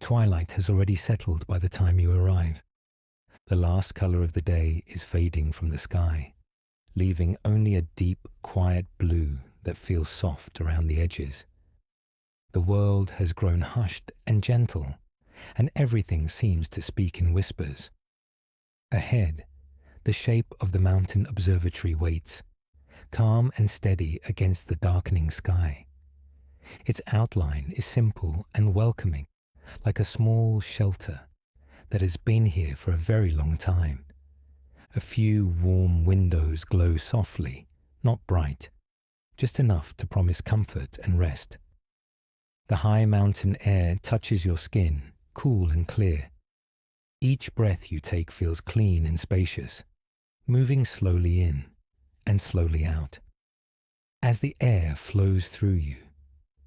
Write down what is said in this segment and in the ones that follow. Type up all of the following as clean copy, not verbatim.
Twilight has already settled by the time you arrive. The last color of the day is fading from the sky, leaving only a deep, quiet blue that feels soft around the edges. The world has grown hushed and gentle, and everything seems to speak in whispers. Ahead, the shape of the Mountain Observatory waits, calm and steady against the darkening sky. Its outline is simple and welcoming, like a small shelter that has been here for a very long time. A few warm windows glow softly, not bright, just enough to promise comfort and rest. The high mountain air touches your skin, cool and clear. Each breath you take feels clean and spacious, moving slowly in and slowly out. As the air flows through you,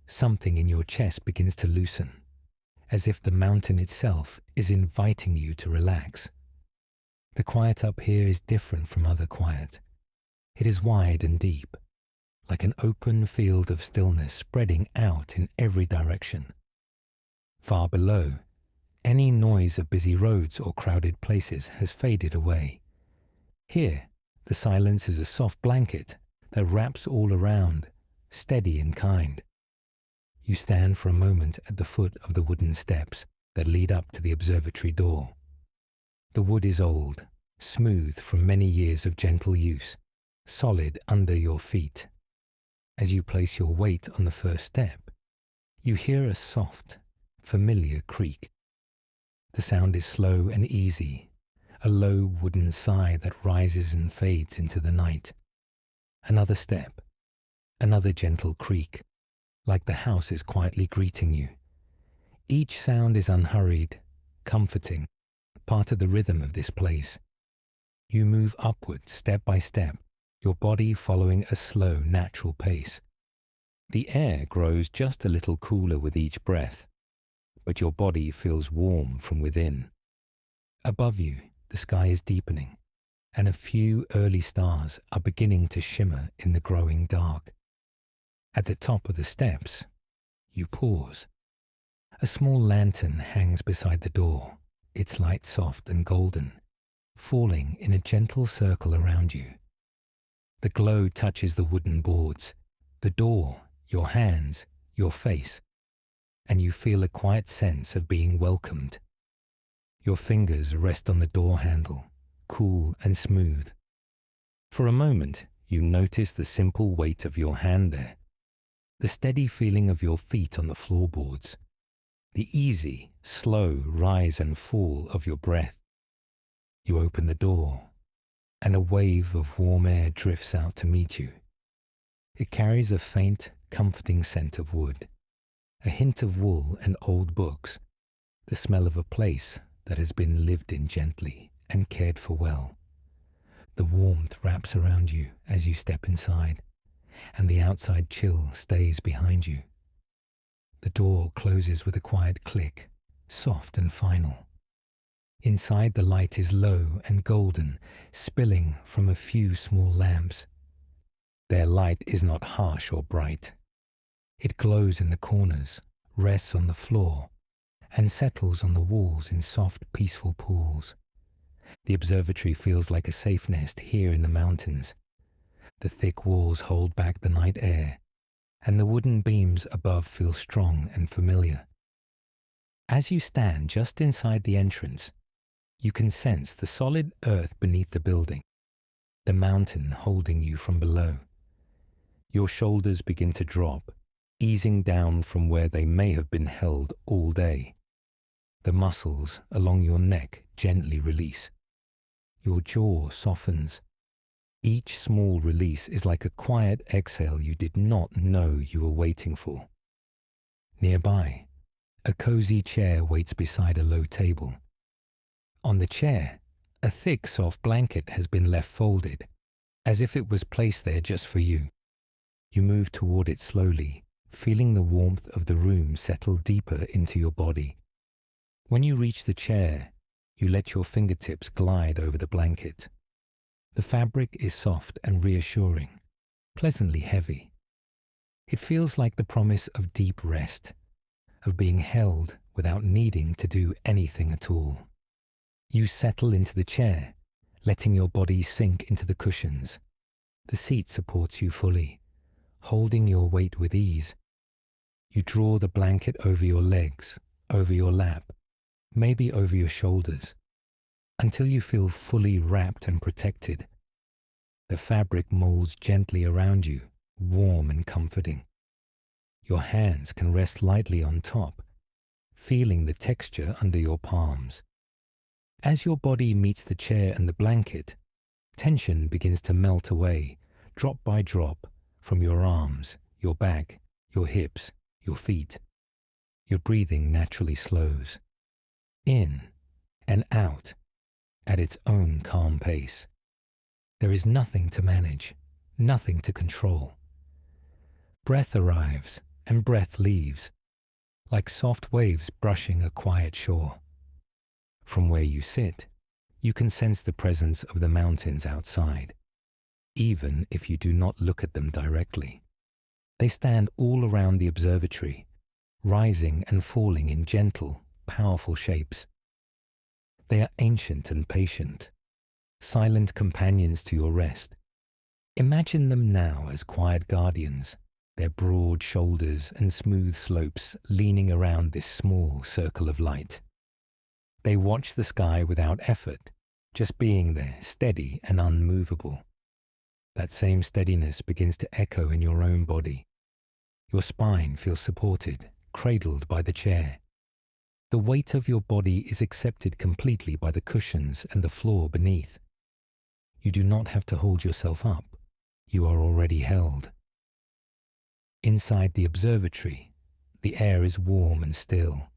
something in your chest begins to loosen, as if the mountain itself is inviting you to relax. The quiet up here is different from other quiet. It is wide and deep, like an open field of stillness spreading out in every direction. Far below, any noise of busy roads or crowded places has faded away. Here, the silence is a soft blanket that wraps all around, steady and kind. You stand for a moment at the foot of the wooden steps that lead up to the observatory door. The wood is old, smooth from many years of gentle use, solid under your feet. As you place your weight on the first step, you hear a soft, familiar creak. The sound is slow and easy, a low wooden sigh that rises and fades into the night. Another step, another gentle creak, like the house is quietly greeting you. Each sound is unhurried, comforting, part of the rhythm of this place. You move upward step by step, your body following a slow, natural pace. The air grows just a little cooler with each breath, but your body feels warm from within. Above you, the sky is deepening, and a few early stars are beginning to shimmer in the growing dark. At the top of the steps, you pause. A small lantern hangs beside the door, its light soft and golden, falling in a gentle circle around you. The glow touches the wooden boards, the door, your hands, your face, and you feel a quiet sense of being welcomed. Your fingers rest on the door handle, cool and smooth. For a moment, you notice the simple weight of your hand there, the steady feeling of your feet on the floorboards, the easy, slow rise and fall of your breath. You open the door, and a wave of warm air drifts out to meet you. It carries a faint, comforting scent of wood, a hint of wool and old books, the smell of a place that has been lived in gently and cared for well. The warmth wraps around you as you step inside, and the outside chill stays behind you. The door closes with a quiet click, soft and final. Inside, the light is low and golden, spilling from a few small lamps. Their light is not harsh or bright. It glows in the corners, rests on the floor, and settles on the walls in soft, peaceful pools. The observatory feels like a safe nest here in the mountains. The thick walls hold back the night air, and the wooden beams above feel strong and familiar. As you stand just inside the entrance, you can sense the solid earth beneath the building, the mountain holding you from below. Your shoulders begin to drop, easing down from where they may have been held all day. The muscles along your neck gently release. Your jaw softens. Each small release is like a quiet exhale you did not know you were waiting for. Nearby, a cozy chair waits beside a low table. On the chair, a thick, soft blanket has been left folded, as if it was placed there just for you. You move toward it slowly, feeling the warmth of the room settle deeper into your body. When you reach the chair, you let your fingertips glide over the blanket. The fabric is soft and reassuring, pleasantly heavy. It feels like the promise of deep rest, of being held without needing to do anything at all. You settle into the chair, letting your body sink into the cushions. The seat supports you fully, holding your weight with ease. You draw the blanket over your legs, over your lap, maybe over your shoulders, until you feel fully wrapped and protected. The fabric molds gently around you, warm and comforting. Your hands can rest lightly on top, feeling the texture under your palms. As your body meets the chair and the blanket, tension begins to melt away, drop by drop, from your arms, your back, your hips, your feet. Your breathing naturally slows, in and out, at its own calm pace. There is nothing to manage, nothing to control. Breath arrives and breath leaves, like soft waves brushing a quiet shore. From where you sit, you can sense the presence of the mountains outside, even if you do not look at them directly. They stand all around the observatory, rising and falling in gentle, powerful shapes. They are ancient and patient, silent companions to your rest. Imagine them now as quiet guardians, their broad shoulders and smooth slopes leaning around this small circle of light. They watch the sky without effort, just being there, steady and unmovable. That same steadiness begins to echo in your own body. Your spine feels supported, cradled by the chair. The weight of your body is accepted completely by the cushions and the floor beneath. You do not have to hold yourself up. You are already held. Inside the observatory, the air is warm and still.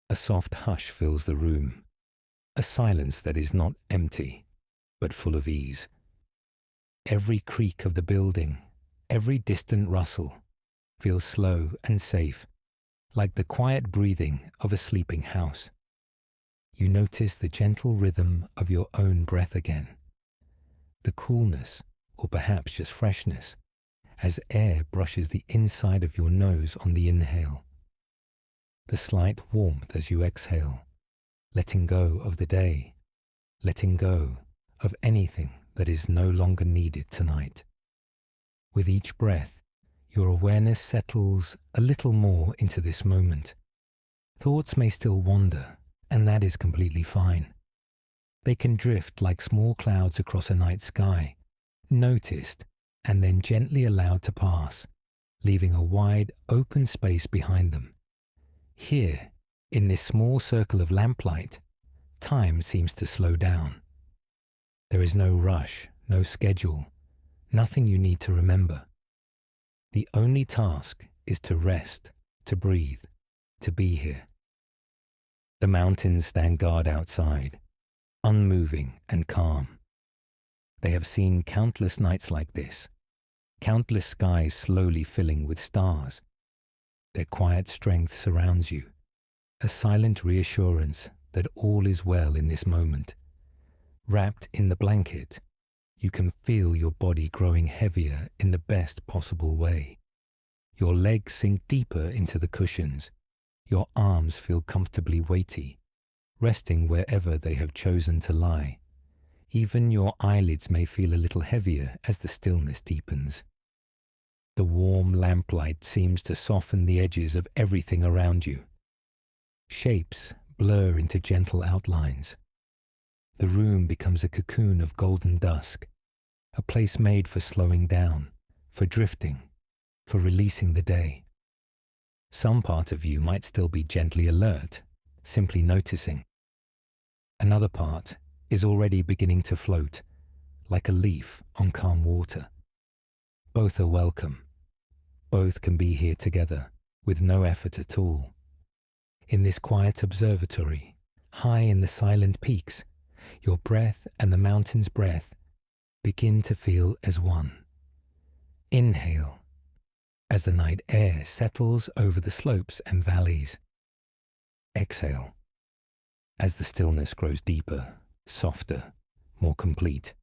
A soft hush fills the room, a silence that is not empty, but full of ease. Every creak of the building, every distant rustle, feels slow and safe, like the quiet breathing of a sleeping house. You notice the gentle rhythm of your own breath again, the coolness, or perhaps just freshness, as air brushes the inside of your nose on the inhale. The slight warmth as you exhale, letting go of the day, letting go of anything that is no longer needed tonight. With each breath, your awareness settles a little more into this moment. Thoughts may still wander, and that is completely fine. They can drift like small clouds across a night sky, noticed and then gently allowed to pass, leaving a wide, open space behind them. Here, in this small circle of lamplight, time seems to slow down. There is no rush, no schedule, nothing you need to remember. The only task is to rest, to breathe, to be here. The mountains stand guard outside, unmoving and calm. They have seen countless nights like this, countless skies slowly filling with stars. Their quiet strength surrounds you, a silent reassurance that all is well in this moment. Wrapped in the blanket, you can feel your body growing heavier in the best possible way. Your legs sink deeper into the cushions. Your arms feel comfortably weighty, resting wherever they have chosen to lie. Even your eyelids may feel a little heavier as the stillness deepens. The warm lamplight seems to soften the edges of everything around you. Shapes blur into gentle outlines. The room becomes a cocoon of golden dusk, a place made for slowing down, for drifting, for releasing the day. Some part of you might still be gently alert, simply noticing. Another part is already beginning to float, like a leaf on calm water. Both are welcome. Both can be here together, with no effort at all. In this quiet observatory, high in the silent peaks, your breath and the mountain's breath begin to feel as one. Inhale, as the night air settles over the slopes and valleys. Exhale, as the stillness grows deeper, softer, more complete.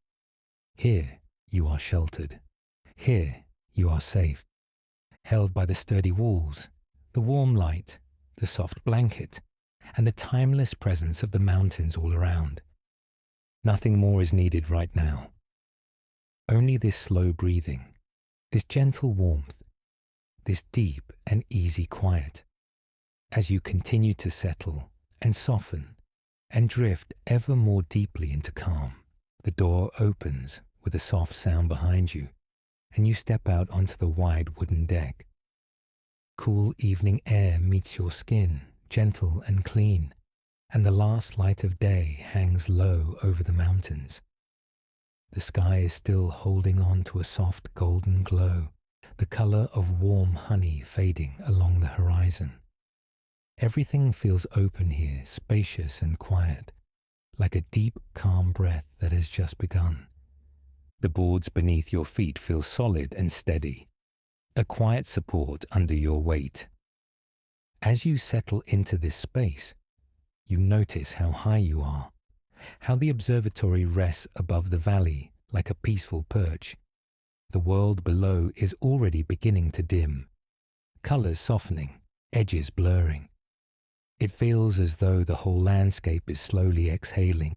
Here you are sheltered. Here you are safe, held by the sturdy walls, the warm light, the soft blanket, and the timeless presence of the mountains all around. Nothing more is needed right now. Only this slow breathing, this gentle warmth, this deep and easy quiet. As you continue to settle and soften and drift ever more deeply into calm, the door opens with a soft sound behind you, and you step out onto the wide wooden deck. Cool evening air meets your skin, gentle and clean, and the last light of day hangs low over the mountains. The sky is still holding on to a soft golden glow, the color of warm honey fading along the horizon. Everything feels open here, spacious and quiet, like a deep, calm breath that has just begun. The boards beneath your feet feel solid and steady, a quiet support under your weight. As you settle into this space, you notice how high you are, how the observatory rests above the valley like a peaceful perch. The world below is already beginning to dim, colors softening, edges blurring. It feels as though the whole landscape is slowly exhaling,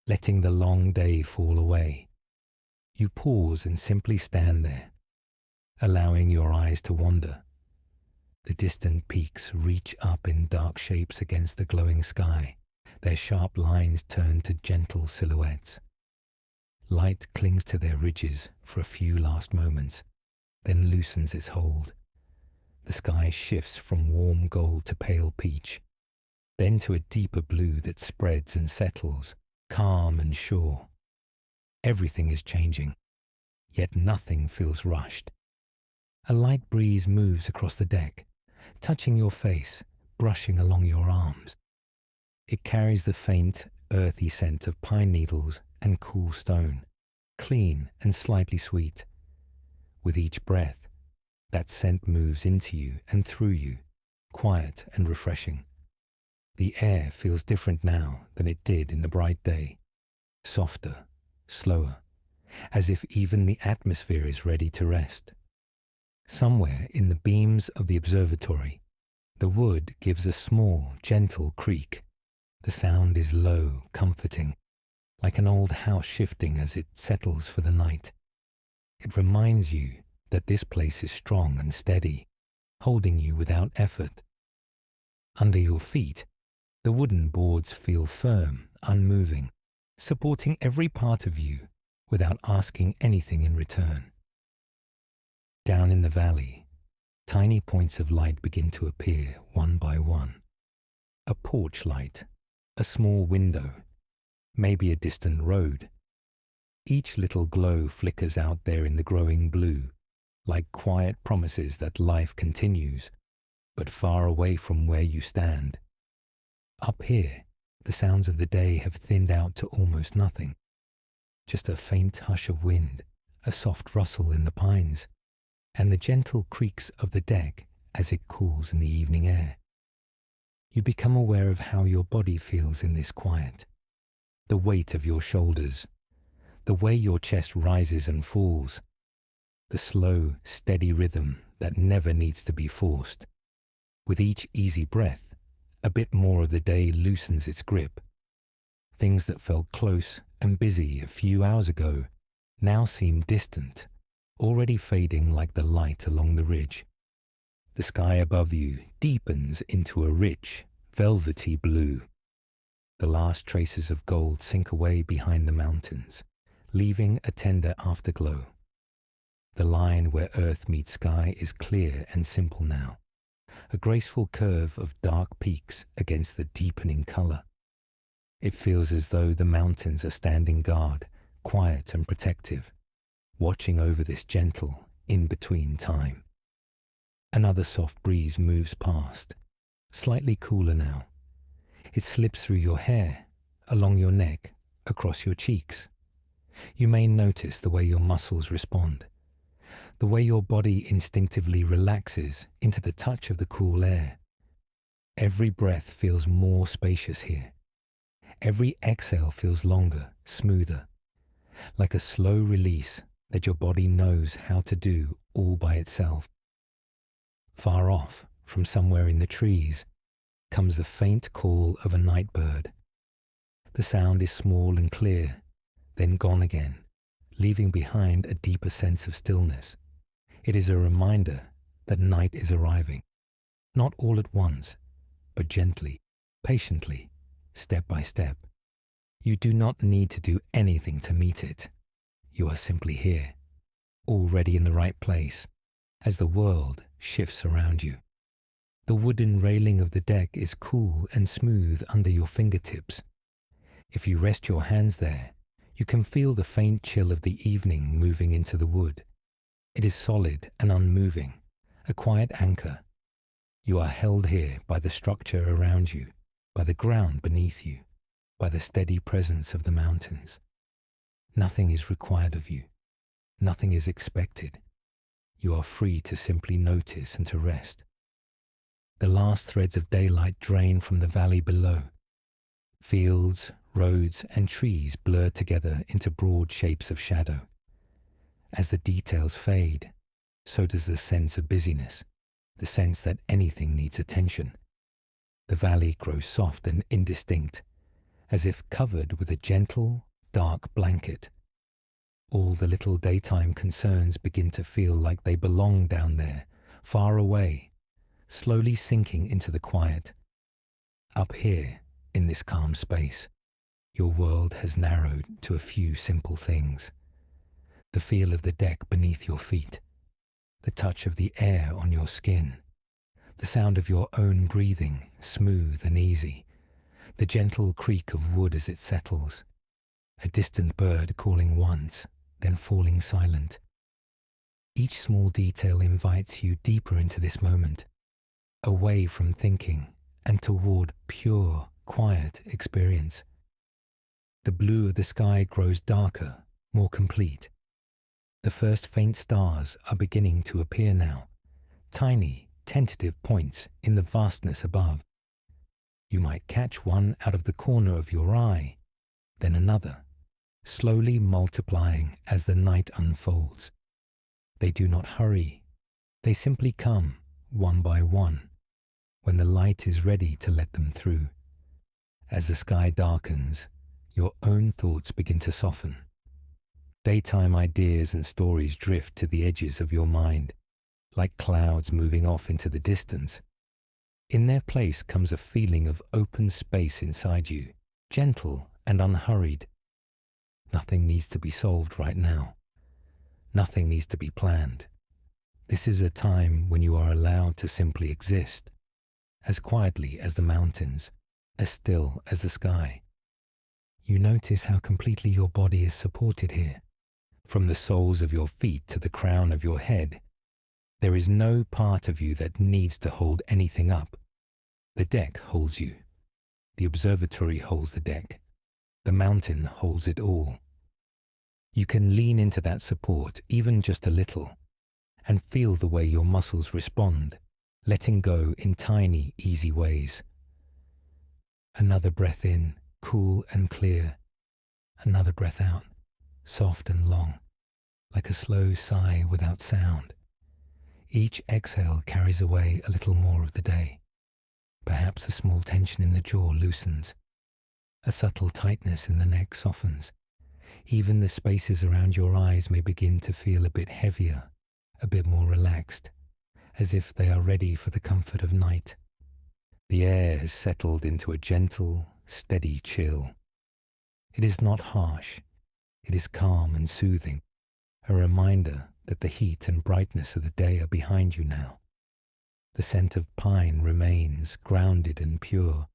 letting the long day fall away. You pause and simply stand there, allowing your eyes to wander. The distant peaks reach up in dark shapes against the glowing sky, their sharp lines turn to gentle silhouettes. Light clings to their ridges for a few last moments, then loosens its hold. The sky shifts from warm gold to pale peach, then to a deeper blue that spreads and settles, calm and sure. Everything is changing, yet nothing feels rushed. A light breeze moves across the deck, touching your face, brushing along your arms. It carries the faint, earthy scent of pine needles and cool stone, clean and slightly sweet. With each breath, that scent moves into you and through you, quiet and refreshing. The air feels different now than it did in the bright day, softer, slower, as if even the atmosphere is ready to rest. Somewhere in the beams of the observatory, the wood gives a small, gentle creak. The sound is low, comforting, like an old house shifting as it settles for the night. It reminds you that this place is strong and steady, holding you without effort. Under your feet, the wooden boards feel firm, unmoving, supporting every part of you without asking anything in return. Down in the valley, tiny points of light begin to appear one by one. A porch light, a small window, maybe a distant road. Each little glow flickers out there in the growing blue, like quiet promises that life continues, but far away from where you stand. Up here, the sounds of the day have thinned out to almost nothing. Just a faint hush of wind, a soft rustle in the pines, and the gentle creaks of the deck as it cools in the evening air. You become aware of how your body feels in this quiet, the weight of your shoulders, the way your chest rises and falls, the slow, steady rhythm that never needs to be forced. With each easy breath, a bit more of the day loosens its grip. Things that felt close and busy a few hours ago now seem distant, already fading like the light along the ridge. The sky above you deepens into a rich, velvety blue. The last traces of gold sink away behind the mountains, leaving a tender afterglow. The line where earth meets sky is clear and simple now, a graceful curve of dark peaks against the deepening color. It feels as though the mountains are standing guard, quiet and protective, watching over this gentle, in-between time. Another soft breeze moves past, slightly cooler now. It slips through your hair, along your neck, across your cheeks. You may notice the way your muscles respond, the way your body instinctively relaxes into the touch of the cool air. Every breath feels more spacious here. Every exhale feels longer, smoother, like a slow release that your body knows how to do all by itself. Far off, from somewhere in the trees, comes the faint call of a night bird. The sound is small and clear, then gone again, leaving behind a deeper sense of stillness. It is a reminder that night is arriving, not all at once, but gently, patiently, step by step. You do not need to do anything to meet it. You are simply here, already in the right place, as the world shifts around you. The wooden railing of the deck is cool and smooth under your fingertips. If you rest your hands there, you can feel the faint chill of the evening moving into the wood. It is solid and unmoving, a quiet anchor. You are held here by the structure around you, by the ground beneath you, by the steady presence of the mountains. Nothing is required of you. Nothing is expected. You are free to simply notice and to rest. The last threads of daylight drain from the valley below. Fields, roads, and trees blur together into broad shapes of shadow. As the details fade, so does the sense of busyness, the sense that anything needs attention. The valley grows soft and indistinct, as if covered with a gentle, dark blanket. All the little daytime concerns begin to feel like they belong down there, far away, slowly sinking into the quiet. Up here, in this calm space, your world has narrowed to a few simple things. The feel of the deck beneath your feet, the touch of the air on your skin, the sound of your own breathing, smooth and easy, the gentle creak of wood as it settles, a distant bird calling once, then falling silent. Each small detail invites you deeper into this moment, away from thinking and toward pure, quiet experience. The blue of the sky grows darker, more complete. The first faint stars are beginning to appear now, tiny, tentative points in the vastness above. You might catch one out of the corner of your eye, then another, slowly multiplying as the night unfolds. They do not hurry. They simply come, one by one, when the light is ready to let them through. As the sky darkens, your own thoughts begin to soften. Daytime ideas and stories drift to the edges of your mind, like clouds moving off into the distance. In their place comes a feeling of open space inside you, gentle and unhurried. Nothing needs to be solved right now. Nothing needs to be planned. This is a time when you are allowed to simply exist, as quietly as the mountains, as still as the sky. You notice how completely your body is supported here, from the soles of your feet to the crown of your head. There is no part of you that needs to hold anything up. The deck holds you. The observatory holds the deck. The mountain holds it all. You can lean into that support even just a little and feel the way your muscles respond, letting go in tiny, easy ways. Another breath in, cool and clear. Another breath out, soft and long, like a slow sigh without sound. Each exhale carries away a little more of the day. Perhaps a small tension in the jaw loosens. A subtle tightness in the neck softens. Even the spaces around your eyes may begin to feel a bit heavier, a bit more relaxed, as if they are ready for the comfort of night. The air has settled into a gentle, steady chill. It is not harsh. It is calm and soothing, a reminder that the heat and brightness of the day are behind you now. The scent of pine remains grounded and pure,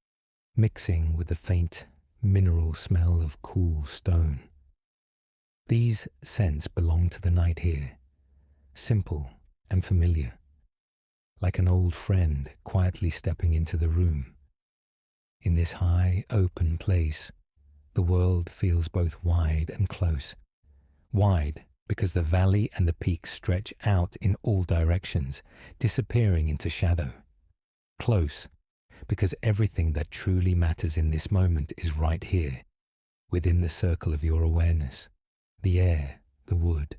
mixing with the faint mineral smell of cool stone. These scents belong to the night here, simple and familiar, like an old friend quietly stepping into the room. In this high, open place, the world feels both wide and close. Wide because the valley and the peaks stretch out in all directions, disappearing into shadow. Close because everything that truly matters in this moment is right here, within the circle of your awareness. The air, the wood,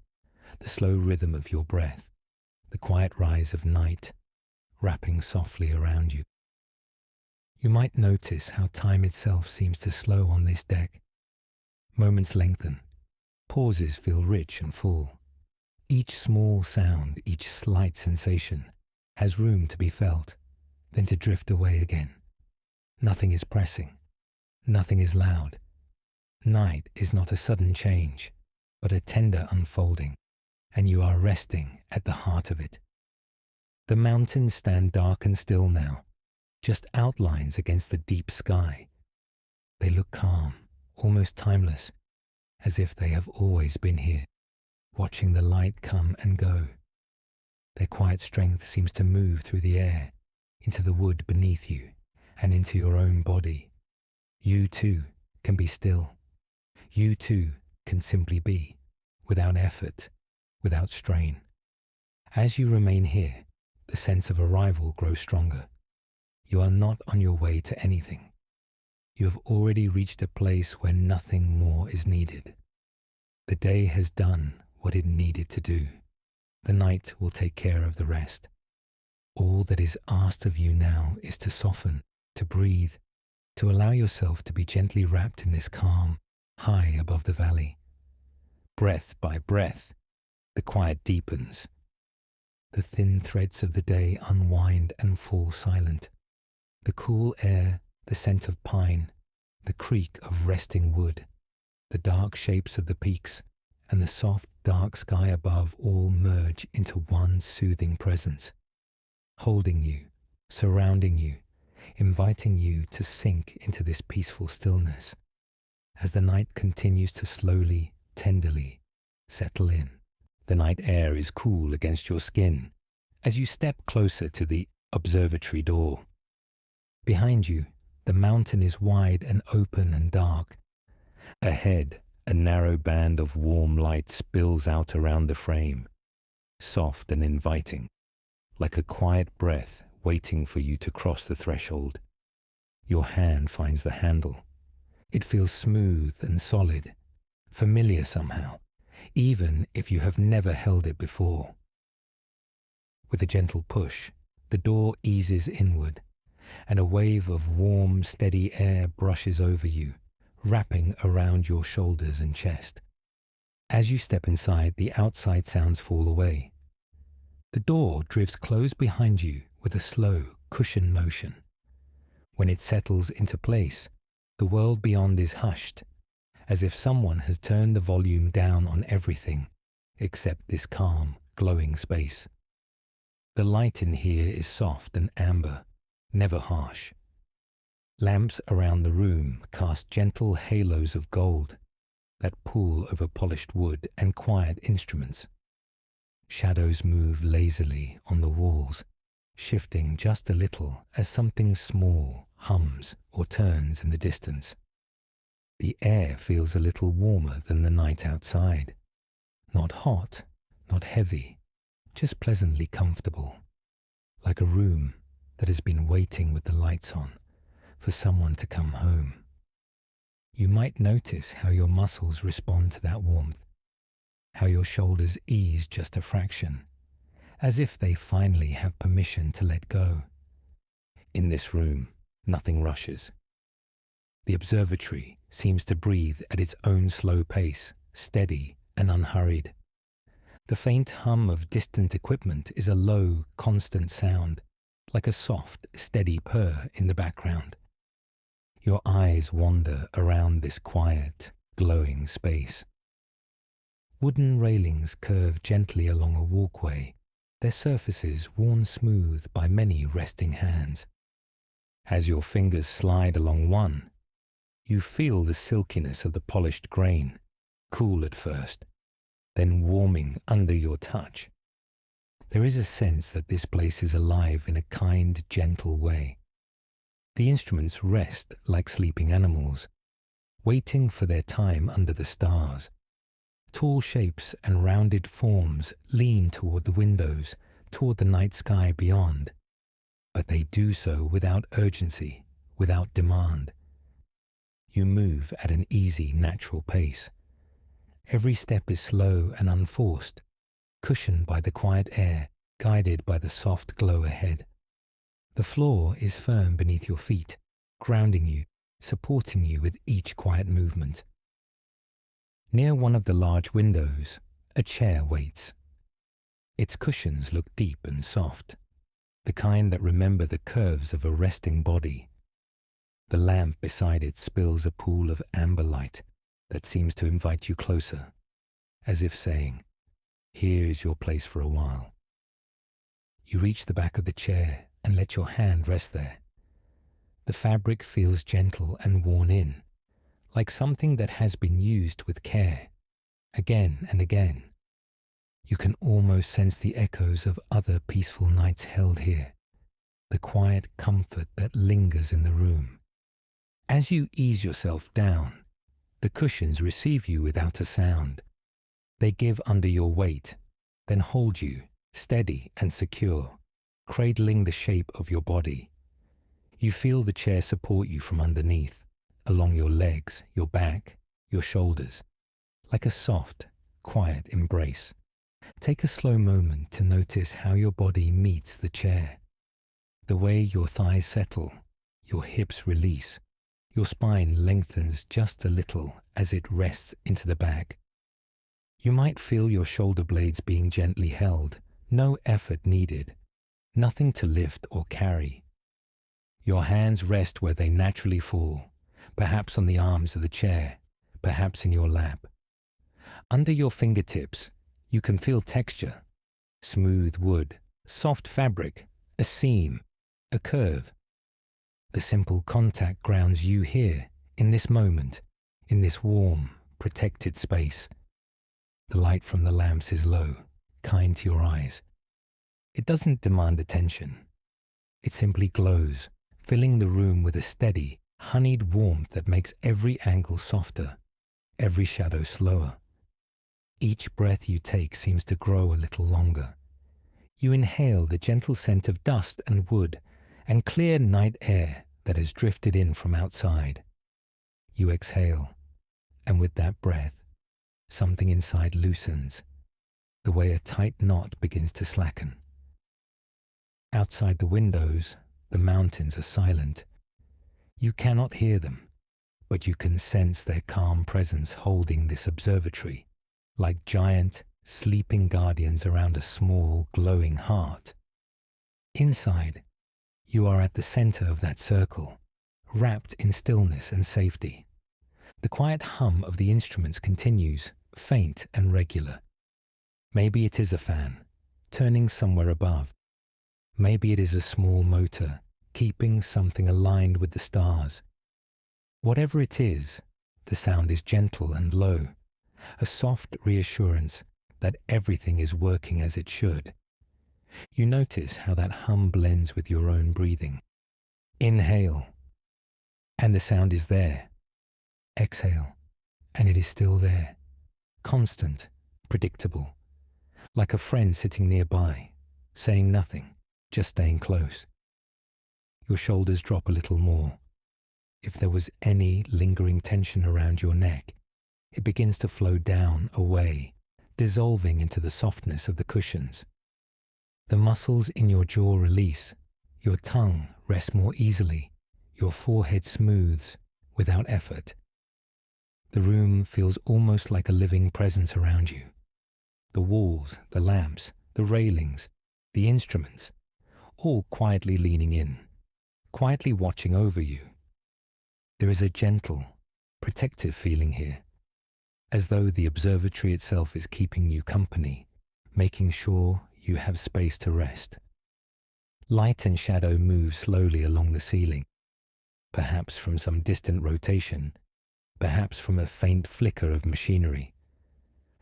the slow rhythm of your breath, the quiet rise of night, wrapping softly around you. You might notice how time itself seems to slow on this deck. Moments lengthen. Pauses feel rich and full. Each small sound, each slight sensation, has room to be felt, then to drift away again. Nothing is pressing. Nothing is loud. Night is not a sudden change, but a tender unfolding, and you are resting at the heart of it. The mountains stand dark and still now, just outlines against the deep sky. They look calm, almost timeless, as if they have always been here, watching the light come and go. Their quiet strength seems to move through the air, into the wood beneath you, and into your own body. You too can be still. You too can simply be, without effort, without strain. As you remain here, the sense of arrival grows stronger. You are not on your way to anything. You have already reached a place where nothing more is needed. The day has done what it needed to do. The night will take care of the rest. All that is asked of you now is to soften, to breathe, to allow yourself to be gently wrapped in this calm, high above the valley. Breath by breath, the quiet deepens. The thin threads of the day unwind and fall silent. The cool air, the scent of pine, the creak of resting wood, the dark shapes of the peaks, and the soft, dark sky above all merge into one soothing presence, holding you, surrounding you, inviting you to sink into this peaceful stillness as the night continues to slowly, tenderly settle in. The night air is cool against your skin as you step closer to the observatory door. Behind you, the mountain is wide and open and dark. Ahead, a narrow band of warm light spills out around the frame, soft and inviting, like a quiet breath waiting for you to cross the threshold. Your hand finds the handle. It feels smooth and solid, familiar somehow, even if you have never held it before. With a gentle push, the door eases inward, and a wave of warm, steady air brushes over you, wrapping around your shoulders and chest. As you step inside, the outside sounds fall away. The door drifts closed behind you with a slow, cushioned motion. When it settles into place, the world beyond is hushed, as if someone has turned the volume down on everything except this calm, glowing space. The light in here is soft and amber, never harsh. Lamps around the room cast gentle halos of gold that pool over polished wood and quiet instruments. Shadows move lazily on the walls, shifting just a little as something small hums or turns in the distance. The air feels a little warmer than the night outside. Not hot, not heavy, just pleasantly comfortable, like a room that has been waiting with the lights on for someone to come home. You might notice how your muscles respond to that warmth, how your shoulders ease just a fraction, as if they finally have permission to let go. In this room, nothing rushes. The observatory seems to breathe at its own slow pace, steady and unhurried. The faint hum of distant equipment is a low, constant sound, like a soft, steady purr in the background. Your eyes wander around this quiet, glowing space. Wooden railings curve gently along a walkway, their surfaces worn smooth by many resting hands. As your fingers slide along one, you feel the silkiness of the polished grain, cool at first, then warming under your touch. There is a sense that this place is alive in a kind, gentle way. The instruments rest like sleeping animals, waiting for their time under the stars. Tall shapes and rounded forms lean toward the windows, toward the night sky beyond. But they do so without urgency, without demand. You move at an easy, natural pace. Every step is slow and unforced, cushioned by the quiet air, guided by the soft glow ahead. The floor is firm beneath your feet, grounding you, supporting you with each quiet movement. Near one of the large windows, a chair waits. Its cushions look deep and soft, the kind that remember the curves of a resting body. The lamp beside it spills a pool of amber light that seems to invite you closer, as if saying, "Here is your place for a while." You reach the back of the chair and let your hand rest there. The fabric feels gentle and worn in, like something that has been used with care, again and again. You can almost sense the echoes of other peaceful nights held here, the quiet comfort that lingers in the room. As you ease yourself down, the cushions receive you without a sound. They give under your weight, then hold you, steady and secure, cradling the shape of your body. You feel the chair support you from underneath, along your legs, your back, your shoulders, like a soft, quiet embrace. Take a slow moment to notice how your body meets the chair. The way your thighs settle, your hips release, your spine lengthens just a little as it rests into the back. You might feel your shoulder blades being gently held, no effort needed, nothing to lift or carry. Your hands rest where they naturally fall, perhaps on the arms of the chair, perhaps in your lap. Under your fingertips, you can feel texture, smooth wood, soft fabric, a seam, a curve. The simple contact grounds you here, in this moment, in this warm, protected space. The light from the lamps is low, kind to your eyes. It doesn't demand attention. It simply glows, filling the room with a steady, honeyed warmth that makes every angle softer, every shadow slower. Each breath you take seems to grow a little longer. You inhale the gentle scent of dust and wood and clear night air that has drifted in from outside. You exhale, and with that breath, something inside loosens, the way a tight knot begins to slacken. Outside the windows, the mountains are silent. You cannot hear them, but you can sense their calm presence holding this observatory, like giant, sleeping guardians around a small, glowing heart. Inside, you are at the center of that circle, wrapped in stillness and safety. The quiet hum of the instruments continues, faint and regular. Maybe it is a fan, turning somewhere above. Maybe it is a small motor, keeping something aligned with the stars. Whatever it is, the sound is gentle and low, a soft reassurance that everything is working as it should. You notice how that hum blends with your own breathing. Inhale, and the sound is there. Exhale, and it is still there. Constant, predictable, like a friend sitting nearby, saying nothing, just staying close. Your shoulders drop a little more. If there was any lingering tension around your neck, it begins to flow down, away, dissolving into the softness of the cushions. The muscles in your jaw release, your tongue rests more easily, your forehead smooths without effort. The room feels almost like a living presence around you. The walls, the lamps, the railings, the instruments, all quietly leaning in, quietly watching over you. There is a gentle, protective feeling here, as though the observatory itself is keeping you company, making sure you have space to rest. Light and shadow move slowly along the ceiling, perhaps from some distant rotation, perhaps from a faint flicker of machinery.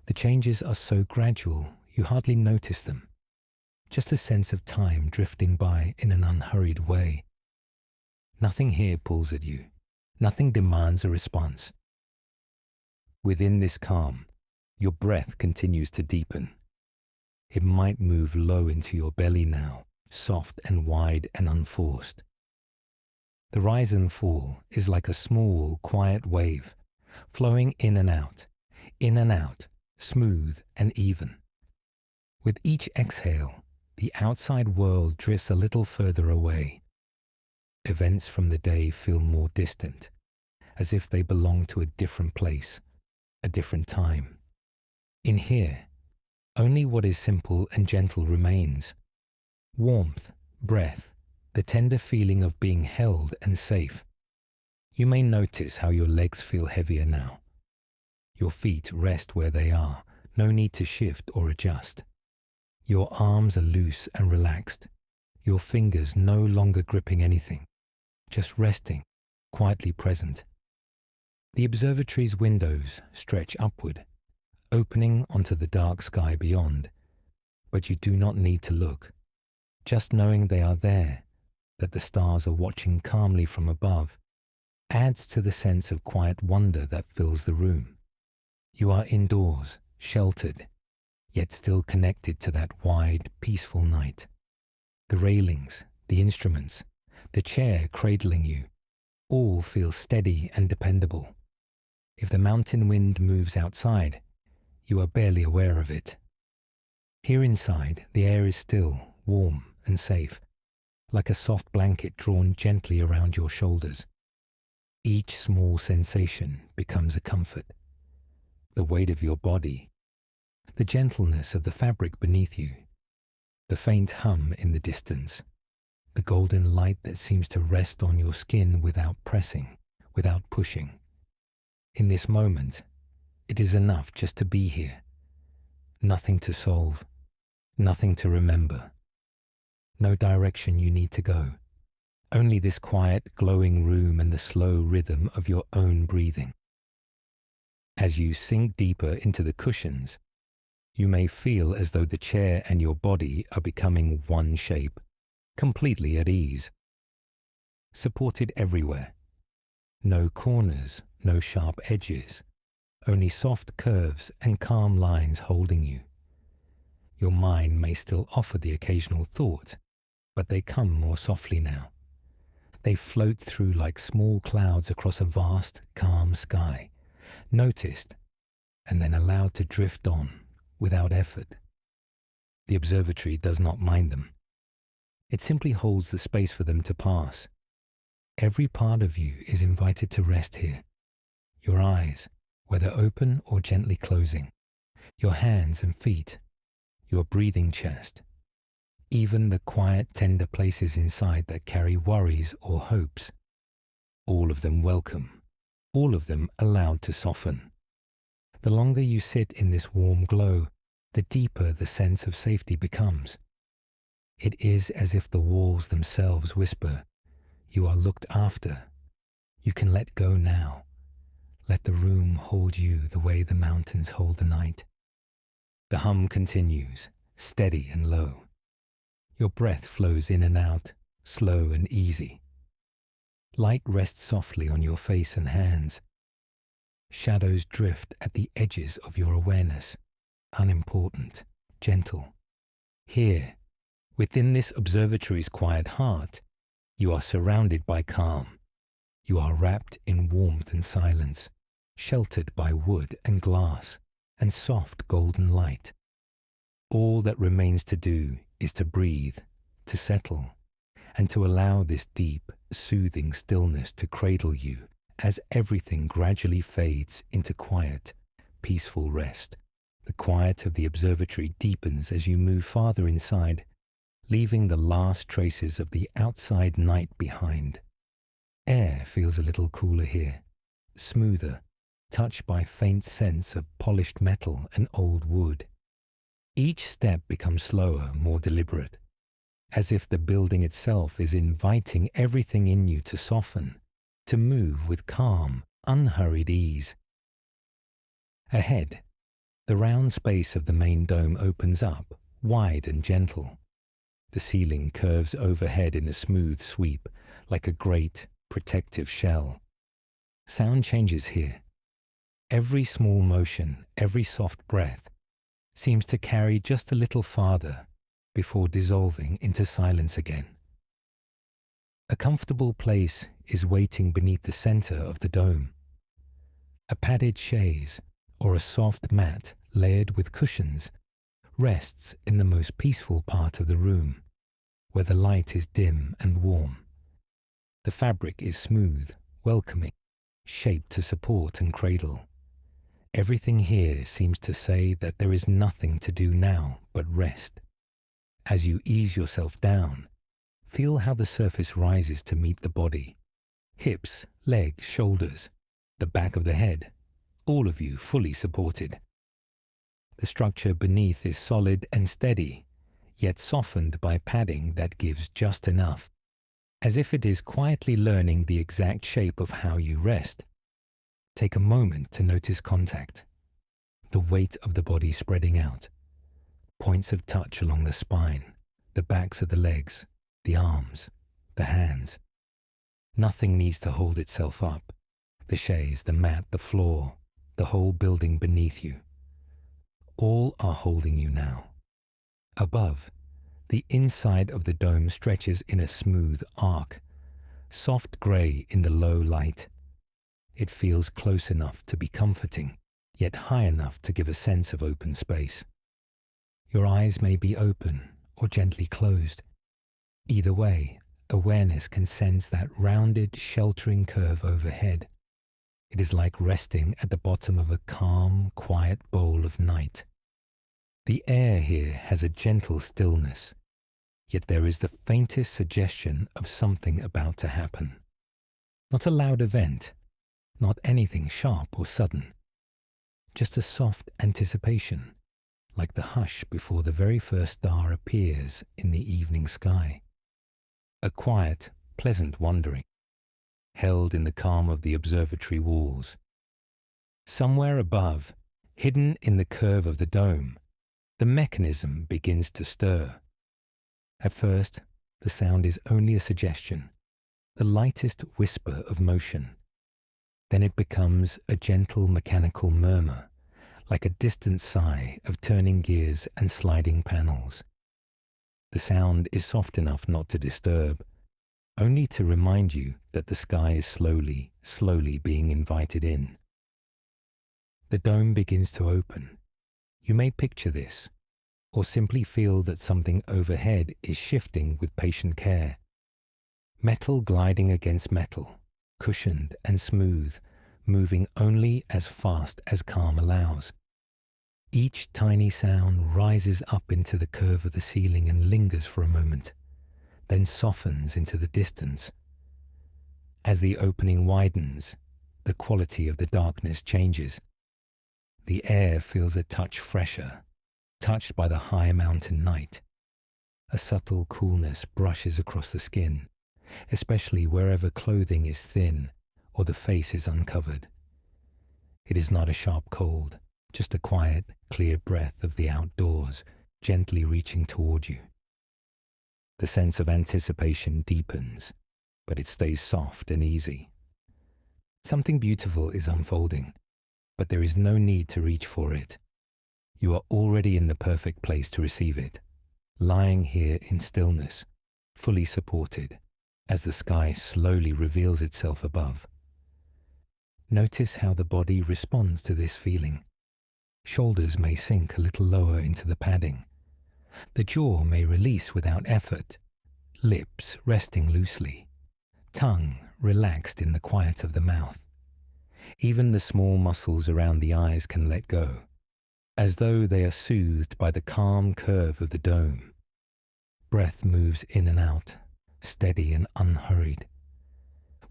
The changes are so gradual you hardly notice them, just a sense of time drifting by in an unhurried way. Nothing here pulls at you, nothing demands a response. Within this calm, your breath continues to deepen. It might move low into your belly now, soft and wide and unforced. The rise and fall is like a small, quiet wave, flowing in and out, smooth and even. With each exhale, the outside world drifts a little further away. events from the day feel more distant, as if they belong to a different place, a different time. In here, only what is simple and gentle remains. Warmth, breath, the tender feeling of being held and safe. You may notice how your legs feel heavier now. Your feet rest where they are, no need to shift or adjust. Your arms are loose and relaxed, your fingers no longer gripping anything, just resting, quietly present. The observatory's windows stretch upward, opening onto the dark sky beyond, but you do not need to look. Just knowing they are there, that the stars are watching calmly from above, adds to the sense of quiet wonder that fills the room. You are indoors, sheltered, yet still connected to that wide, peaceful night. The railings, the instruments, the chair cradling you, all feel steady and dependable. If the mountain wind moves outside, you are barely aware of it. Here inside, the air is still, warm and safe, like a soft blanket drawn gently around your shoulders. Each small sensation becomes a comfort. The weight of your body, the gentleness of the fabric beneath you, the faint hum in the distance, the golden light that seems to rest on your skin without pressing, without pushing. In this moment, it is enough just to be here. Nothing to solve, nothing to remember. No direction you need to go. Only this quiet, glowing room and the slow rhythm of your own breathing. As you sink deeper into the cushions, you may feel as though the chair and your body are becoming one shape, completely at ease. Supported everywhere. No corners, no sharp edges, only soft curves and calm lines holding you. Your mind may still offer the occasional thought, but they come more softly now. They float through like small clouds across a vast, calm sky, noticed, and then allowed to drift on without effort. The observatory does not mind them. It simply holds the space for them to pass. Every part of you is invited to rest here. Your eyes, whether open or gently closing, your hands and feet, your breathing chest, even the quiet, tender places inside that carry worries or hopes, all of them welcome, all of them allowed to soften. The longer you sit in this warm glow, the deeper the sense of safety becomes. It is as if the walls themselves whisper, "You are looked after. You can let go now. Let the room hold you the way the mountains hold the night." The hum continues, steady and low. Your breath flows in and out, slow and easy. Light rests softly on your face and hands. Shadows drift at the edges of your awareness, unimportant, gentle. Here, within this observatory's quiet heart, you are surrounded by calm. You are wrapped in warmth and silence, sheltered by wood and glass and soft golden light. All that remains to do is to breathe, to settle, and to allow this deep, soothing stillness to cradle you as everything gradually fades into quiet, peaceful rest. The quiet of the observatory deepens as you move farther inside, leaving the last traces of the outside night behind. Air feels a little cooler here, smoother, touched by faint scents of polished metal and old wood. Each step becomes slower, more deliberate, as if the building itself is inviting everything in you to soften, to move with calm, unhurried ease. Ahead, the round space of the main dome opens up, wide and gentle. The ceiling curves overhead in a smooth sweep, like a great, protective shell. Sound changes here. Every small motion, every soft breath, seems to carry just a little farther before dissolving into silence again. A comfortable place is waiting beneath the center of the dome. A padded chaise or a soft mat layered with cushions rests in the most peaceful part of the room, where the light is dim and warm. The fabric is smooth, welcoming, shaped to support and cradle. Everything here seems to say that there is nothing to do now but rest. As you ease yourself down, feel how the surface rises to meet the body. Hips, legs, shoulders, the back of the head, all of you fully supported. The structure beneath is solid and steady, yet softened by padding that gives just enough, as if it is quietly learning the exact shape of how you rest. Take a moment to notice contact, the weight of the body spreading out, points of touch along the spine, the backs of the legs, the arms, the hands. Nothing needs to hold itself up. The chaise, the mat, the floor, the whole building beneath you. All are holding you now. Above, the inside of the dome stretches in a smooth arc, soft grey in the low light. It feels close enough to be comforting, yet high enough to give a sense of open space. Your eyes may be open or gently closed. Either way, awareness can sense that rounded, sheltering curve overhead. It is like resting at the bottom of a calm, quiet bowl of night. The air here has a gentle stillness, yet there is the faintest suggestion of something about to happen. Not a loud event, not anything sharp or sudden, just a soft anticipation, like the hush before the very first star appears in the evening sky. A quiet, pleasant wandering, held in the calm of the observatory walls. Somewhere above, hidden in the curve of the dome, the mechanism begins to stir. At first, the sound is only a suggestion, the lightest whisper of motion. Then it becomes a gentle mechanical murmur, like a distant sigh of turning gears and sliding panels. The sound is soft enough not to disturb, only to remind you that the sky is slowly, slowly being invited in. The dome begins to open. You may picture this, or simply feel that something overhead is shifting with patient care. Metal gliding against metal, cushioned and smooth, moving only as fast as calm allows. Each tiny sound rises up into the curve of the ceiling and lingers for a moment, then softens into the distance. As the opening widens, the quality of the darkness changes. The air feels a touch fresher, touched by the high mountain night. A subtle coolness brushes across the skin, especially wherever clothing is thin or the face is uncovered. It is not a sharp cold, just a quiet, clear breath of the outdoors gently reaching toward you. The sense of anticipation deepens, but it stays soft and easy. Something beautiful is unfolding, but there is no need to reach for it. You are already in the perfect place to receive it, lying here in stillness, fully supported, as the sky slowly reveals itself above. Notice how the body responds to this feeling. Shoulders may sink a little lower into the padding. The jaw may release without effort, lips resting loosely, tongue relaxed in the quiet of the mouth. Even the small muscles around the eyes can let go, as though they are soothed by the calm curve of the dome. Breath moves in and out, steady and unhurried.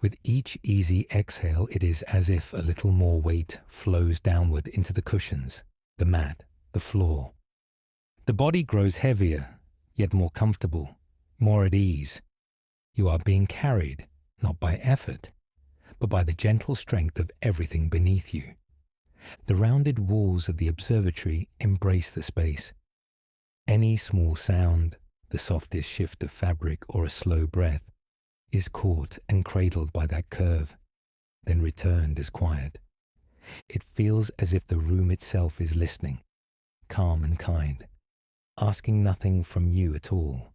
With each easy exhale, it is as if a little more weight flows downward into the cushions, the mat, the floor. The body grows heavier, yet more comfortable, more at ease. You are being carried, not by effort, but by the gentle strength of everything beneath you. The rounded walls of the observatory embrace the space. Any small sound, the softest shift of fabric or a slow breath, is caught and cradled by that curve, then returned as quiet. It feels as if the room itself is listening, calm and kind, asking nothing from you at all.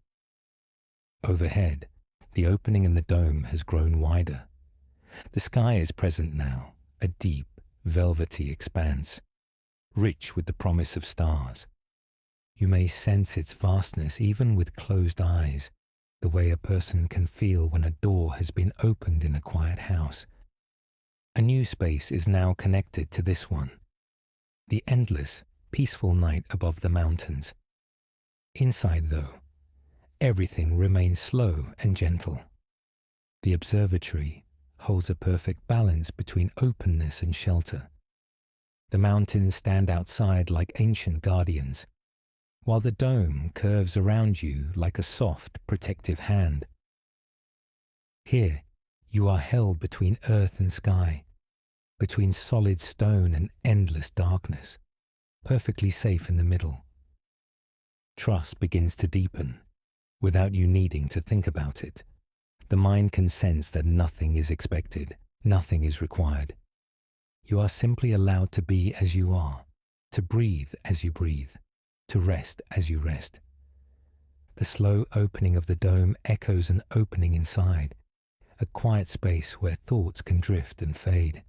Overhead, the opening in the dome has grown wider. The sky is present now, a deep, velvety expanse, rich with the promise of stars. You may sense its vastness even with closed eyes, the way a person can feel when a door has been opened in a quiet house. A new space is now connected to this one, the endless, peaceful night above the mountains. Inside, though, everything remains slow and gentle. The observatory holds a perfect balance between openness and shelter. The mountains stand outside like ancient guardians, while the dome curves around you like a soft, protective hand. Here, you are held between earth and sky, between solid stone and endless darkness, perfectly safe in the middle. Trust begins to deepen, without you needing to think about it. The mind can sense that nothing is expected, nothing is required. You are simply allowed to be as you are, to breathe as you breathe, to rest as you rest. The slow opening of the dome echoes an opening inside, a quiet space where thoughts can drift and fade.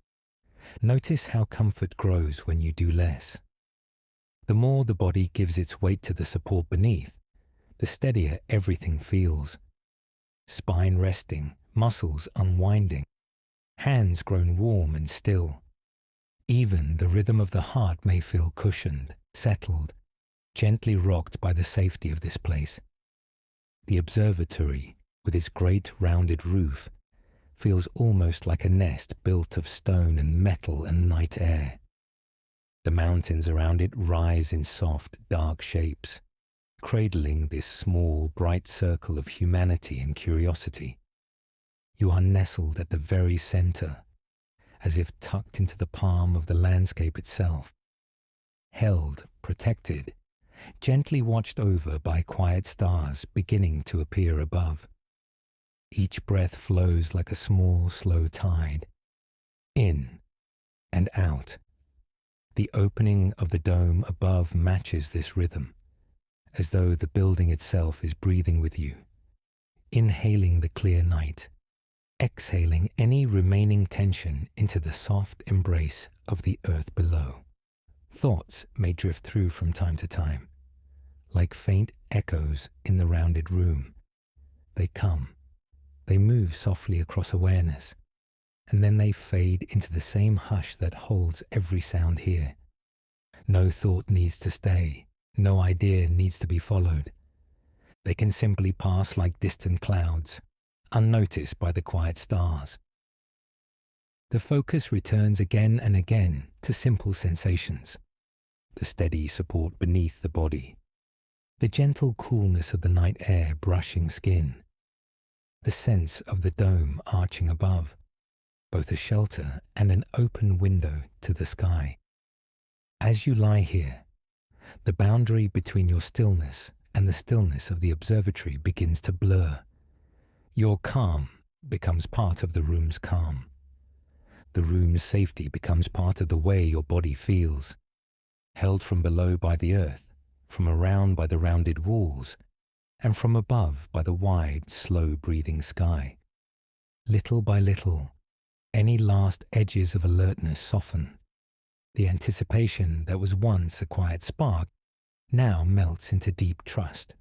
Notice how comfort grows when you do less. The more the body gives its weight to the support beneath, the steadier everything feels. Spine resting, muscles unwinding, hands grown warm and still. Even the rhythm of the heart may feel cushioned, settled, gently rocked by the safety of this place. The observatory, with its great rounded roof, feels almost like a nest built of stone and metal and night air. The mountains around it rise in soft, dark shapes, cradling this small, bright circle of humanity and curiosity. You are nestled at the very center, as if tucked into the palm of the landscape itself, held, protected, gently watched over by quiet stars beginning to appear above. Each breath flows like a small, slow tide, in and out. The opening of the dome above matches this rhythm, as though the building itself is breathing with you, inhaling the clear night, exhaling any remaining tension into the soft embrace of the earth below. Thoughts may drift through from time to time, like faint echoes in the rounded room. They come, they move softly across awareness, and then they fade into the same hush that holds every sound here. No thought needs to stay, no idea needs to be followed. They can simply pass like distant clouds, unnoticed by the quiet stars. The focus returns again and again to simple sensations, the steady support beneath the body, the gentle coolness of the night air brushing skin, the sense of the dome arching above, both a shelter and an open window to the sky. As you lie here, the boundary between your stillness and the stillness of the observatory begins to blur. Your calm becomes part of the room's calm. The room's safety becomes part of the way your body feels, held from below by the earth, from around by the rounded walls, and from above by the wide, slow-breathing sky. Little by little, any last edges of alertness soften. The anticipation that was once a quiet spark now melts into deep trust.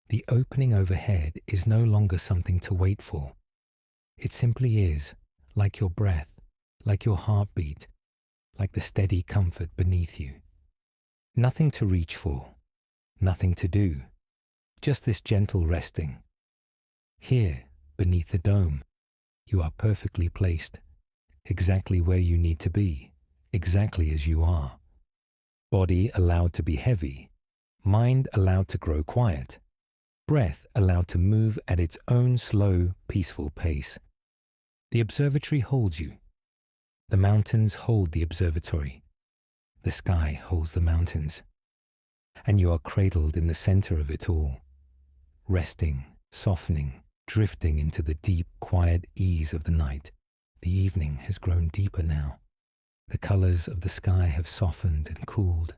The opening overhead is no longer something to wait for. It simply is, like your breath, like your heartbeat, like the steady comfort beneath you. Nothing to reach for, nothing to do, just this gentle resting. Here, beneath the dome, you are perfectly placed, exactly where you need to be, exactly as you are. Body allowed to be heavy, mind allowed to grow quiet, breath allowed to move at its own slow, peaceful pace. The observatory holds you. The mountains hold the observatory. The sky holds the mountains. And you are cradled in the center of it all, resting, softening, drifting into the deep, quiet ease of the night. The evening has grown deeper now. The colors of the sky have softened and cooled.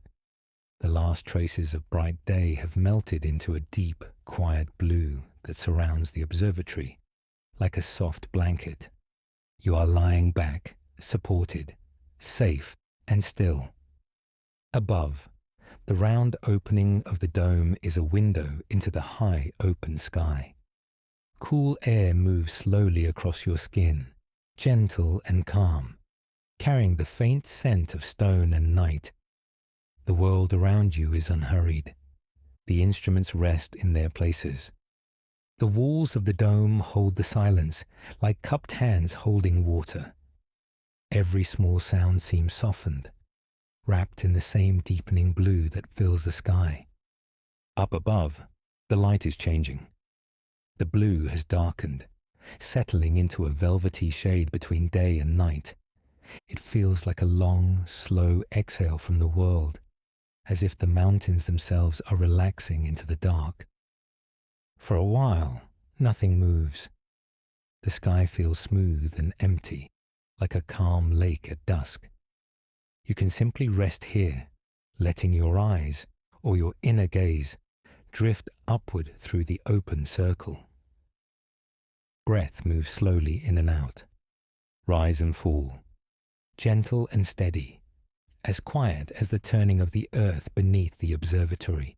The last traces of bright day have melted into a deep, quiet blue that surrounds the observatory, like a soft blanket. You are lying back, supported, safe and still. Above, the round opening of the dome is a window into the high, open sky. Cool air moves slowly across your skin, gentle and calm, carrying the faint scent of stone and night. The world around you is unhurried. The instruments rest in their places. The walls of the dome hold the silence, like cupped hands holding water. Every small sound seems softened, wrapped in the same deepening blue that fills the sky. Up above, the light is changing. The blue has darkened, settling into a velvety shade between day and night. It feels like a long, slow exhale from the world, as if the mountains themselves are relaxing into the dark. For a while, nothing moves. The sky feels smooth and empty, like a calm lake at dusk. You can simply rest here, letting your eyes, or your inner gaze, drift upward through the open circle. Breath moves slowly in and out, rise and fall, gentle and steady, as quiet as the turning of the earth beneath the observatory.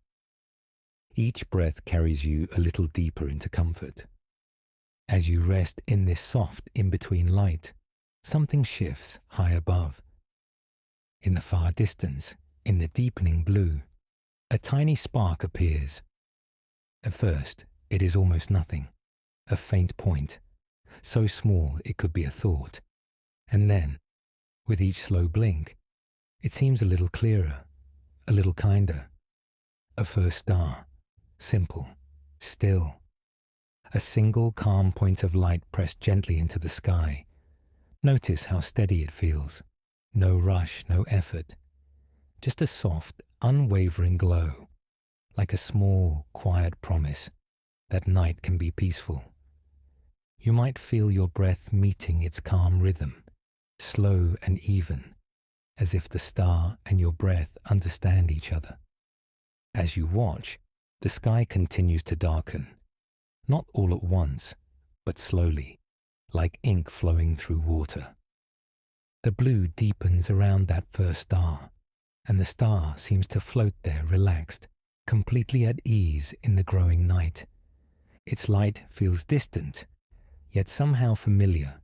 Each breath carries you a little deeper into comfort. As you rest in this soft in-between light, something shifts high above. In the far distance, in the deepening blue, a tiny spark appears. At first, it is almost nothing, a faint point, so small it could be a thought. And then, with each slow blink, it seems a little clearer, a little kinder. A first star, simple, still. A single calm point of light pressed gently into the sky. Notice how steady it feels. No rush, no effort. Just a soft, unwavering glow, like a small, quiet promise that night can be peaceful. You might feel your breath meeting its calm rhythm, slow and even, as if the star and your breath understand each other. As you watch, the sky continues to darken, not all at once, but slowly, like ink flowing through water. The blue deepens around that first star, and the star seems to float there relaxed, completely at ease in the growing night. Its light feels distant, yet somehow familiar,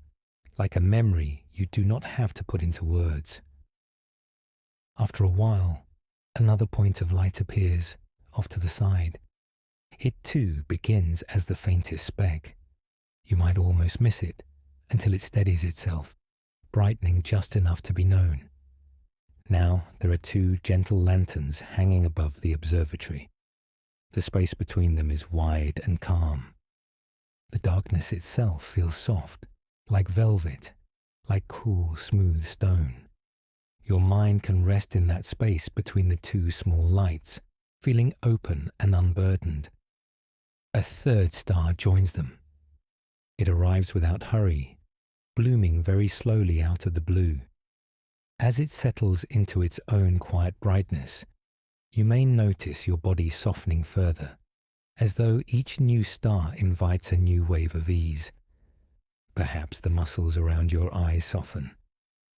like a memory you do not have to put into words. After a while, another point of light appears off to the side. It too begins as the faintest speck. You might almost miss it until it steadies itself, brightening just enough to be known. Now there are two gentle lanterns hanging above the observatory. The space between them is wide and calm. The darkness itself feels soft, like velvet, like cool, smooth stone. Your mind can rest in that space between the two small lights, feeling open and unburdened. A third star joins them. It arrives without hurry, blooming very slowly out of the blue. As it settles into its own quiet brightness, you may notice your body softening further, as though each new star invites a new wave of ease. Perhaps the muscles around your eyes soften.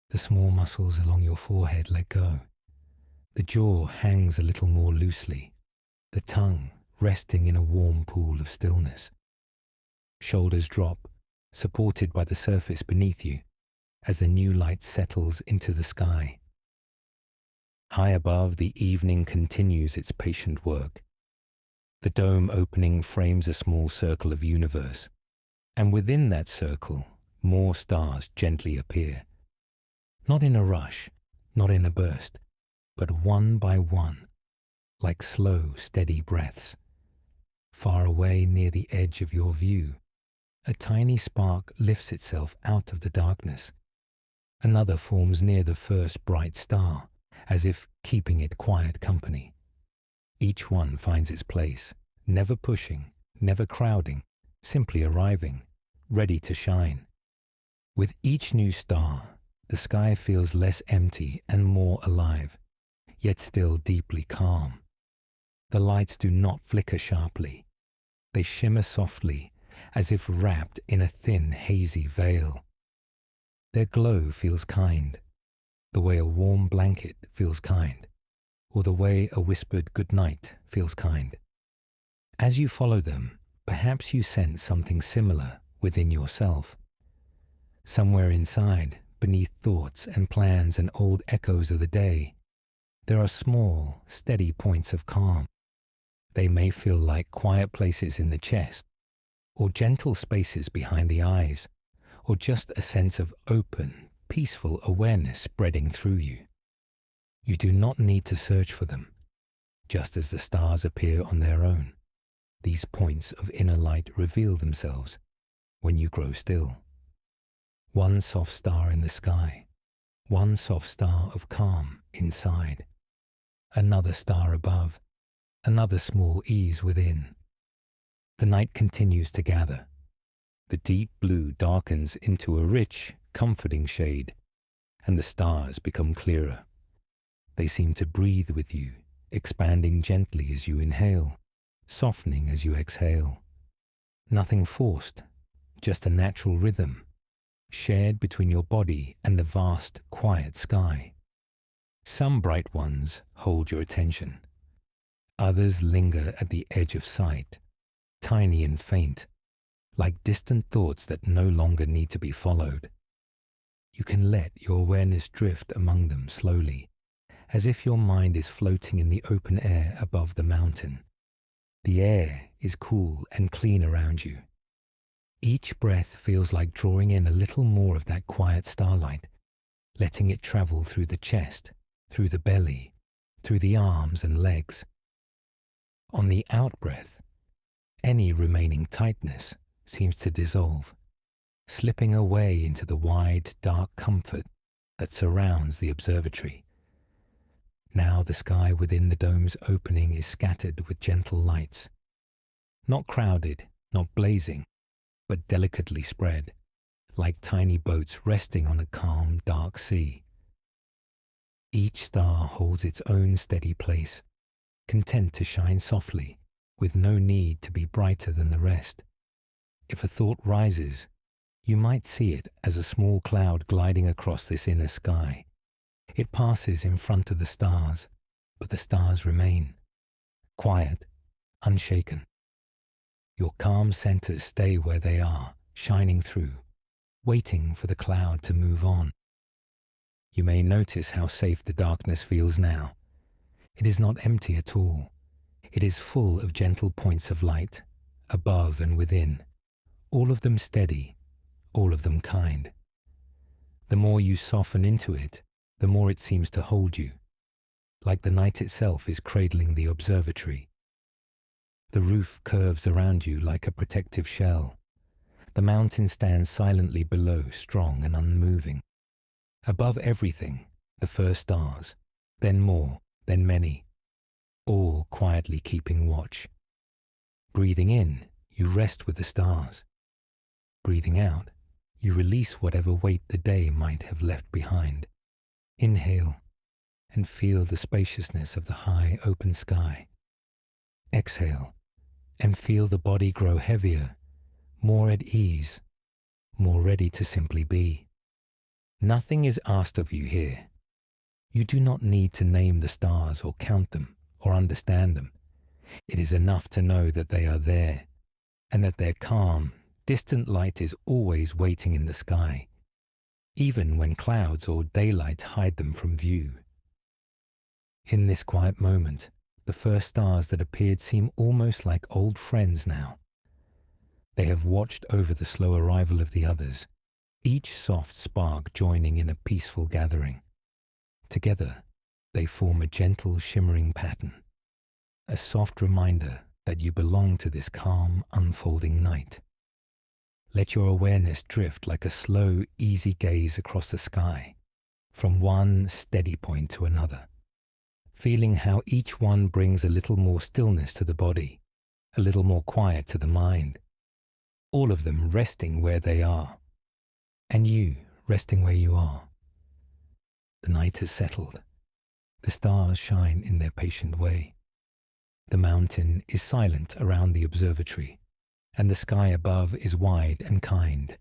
The small muscles along your forehead let go. The jaw hangs a little more loosely, the tongue resting in a warm pool of stillness. Shoulders drop, supported by the surface beneath you, as the new light settles into the sky. High above, the evening continues its patient work. The dome opening frames a small circle of universe, and within that circle, more stars gently appear. Not in a rush, not in a burst, but one by one, like slow, steady breaths. Far away near the edge of your view, a tiny spark lifts itself out of the darkness. Another forms near the first bright star, as if keeping it quiet company. Each one finds its place, never pushing, never crowding, simply arriving, ready to shine. With each new star, the sky feels less empty and more alive, yet still deeply calm. The lights do not flicker sharply. They shimmer softly, as if wrapped in a thin, hazy veil. Their glow feels kind, the way a warm blanket feels kind, or the way a whispered good night feels kind. As you follow them, Perhaps you sense something similar within yourself. Somewhere inside, beneath thoughts and plans and old echoes of the day, there are small, steady points of calm. They may feel like quiet places in the chest, or gentle spaces behind the eyes, or just a sense of open, peaceful awareness spreading through you. You do not need to search for them. Just as the stars appear on their own, these points of inner light reveal themselves when you grow still. One soft star in the sky, one soft star of calm inside, another star above, another small ease within. The night continues to gather. The deep blue darkens into a rich, comforting shade, and the stars become clearer. They seem to breathe with you, expanding gently as you inhale, softening as you exhale. Nothing forced, just a natural rhythm, shared between your body and the vast, quiet sky. Some bright ones hold your attention. Others linger at the edge of sight, tiny and faint, like distant thoughts that no longer need to be followed. You can let your awareness drift among them slowly, as if your mind is floating in the open air above the mountain. The air is cool and clean around you. Each breath feels like drawing in a little more of that quiet starlight, letting it travel through the chest, through the belly, through the arms and legs. On the out-breath, any remaining tightness seems to dissolve, slipping away into the wide, dark comfort that surrounds the observatory. Now the sky within the dome's opening is scattered with gentle lights, not crowded, not blazing, but delicately spread, like tiny boats resting on a calm, dark sea. Each star holds its own steady place, content to shine softly, with no need to be brighter than the rest. If a thought rises, you might see it as a small cloud gliding across this inner sky. It passes in front of the stars, but the stars remain, quiet, unshaken. Your calm centers stay where they are, shining through, waiting for the cloud to move on. You may notice how safe the darkness feels now. It is not empty at all. It is full of gentle points of light, above and within, all of them steady, all of them kind. The more you soften into it, the more it seems to hold you, like the night itself is cradling the observatory. The roof curves around you like a protective shell. The mountain stands silently below, strong and unmoving. Above everything, the first stars, then more, then many, all quietly keeping watch. Breathing in, you rest with the stars. Breathing out, you release whatever weight the day might have left behind. Inhale and feel the spaciousness of the high open sky. Exhale and feel the body grow heavier, more at ease, more ready to simply be. Nothing is asked of you here. You do not need to name the stars or count them or understand them. It is enough to know that they are there and that their calm, distant light is always waiting in the sky, even when clouds or daylight hide them from view. In this quiet moment, the first stars that appeared seem almost like old friends now. They have watched over the slow arrival of the others, each soft spark joining in a peaceful gathering. Together, they form a gentle, shimmering pattern, a soft reminder that you belong to this calm, unfolding night. Let your awareness drift like a slow, easy gaze across the sky, from one steady point to another, feeling how each one brings a little more stillness to the body, a little more quiet to the mind, all of them resting where they are, and you resting where you are. The night has settled. The stars shine in their patient way. The mountain is silent around the observatory, and the sky above is wide and kind.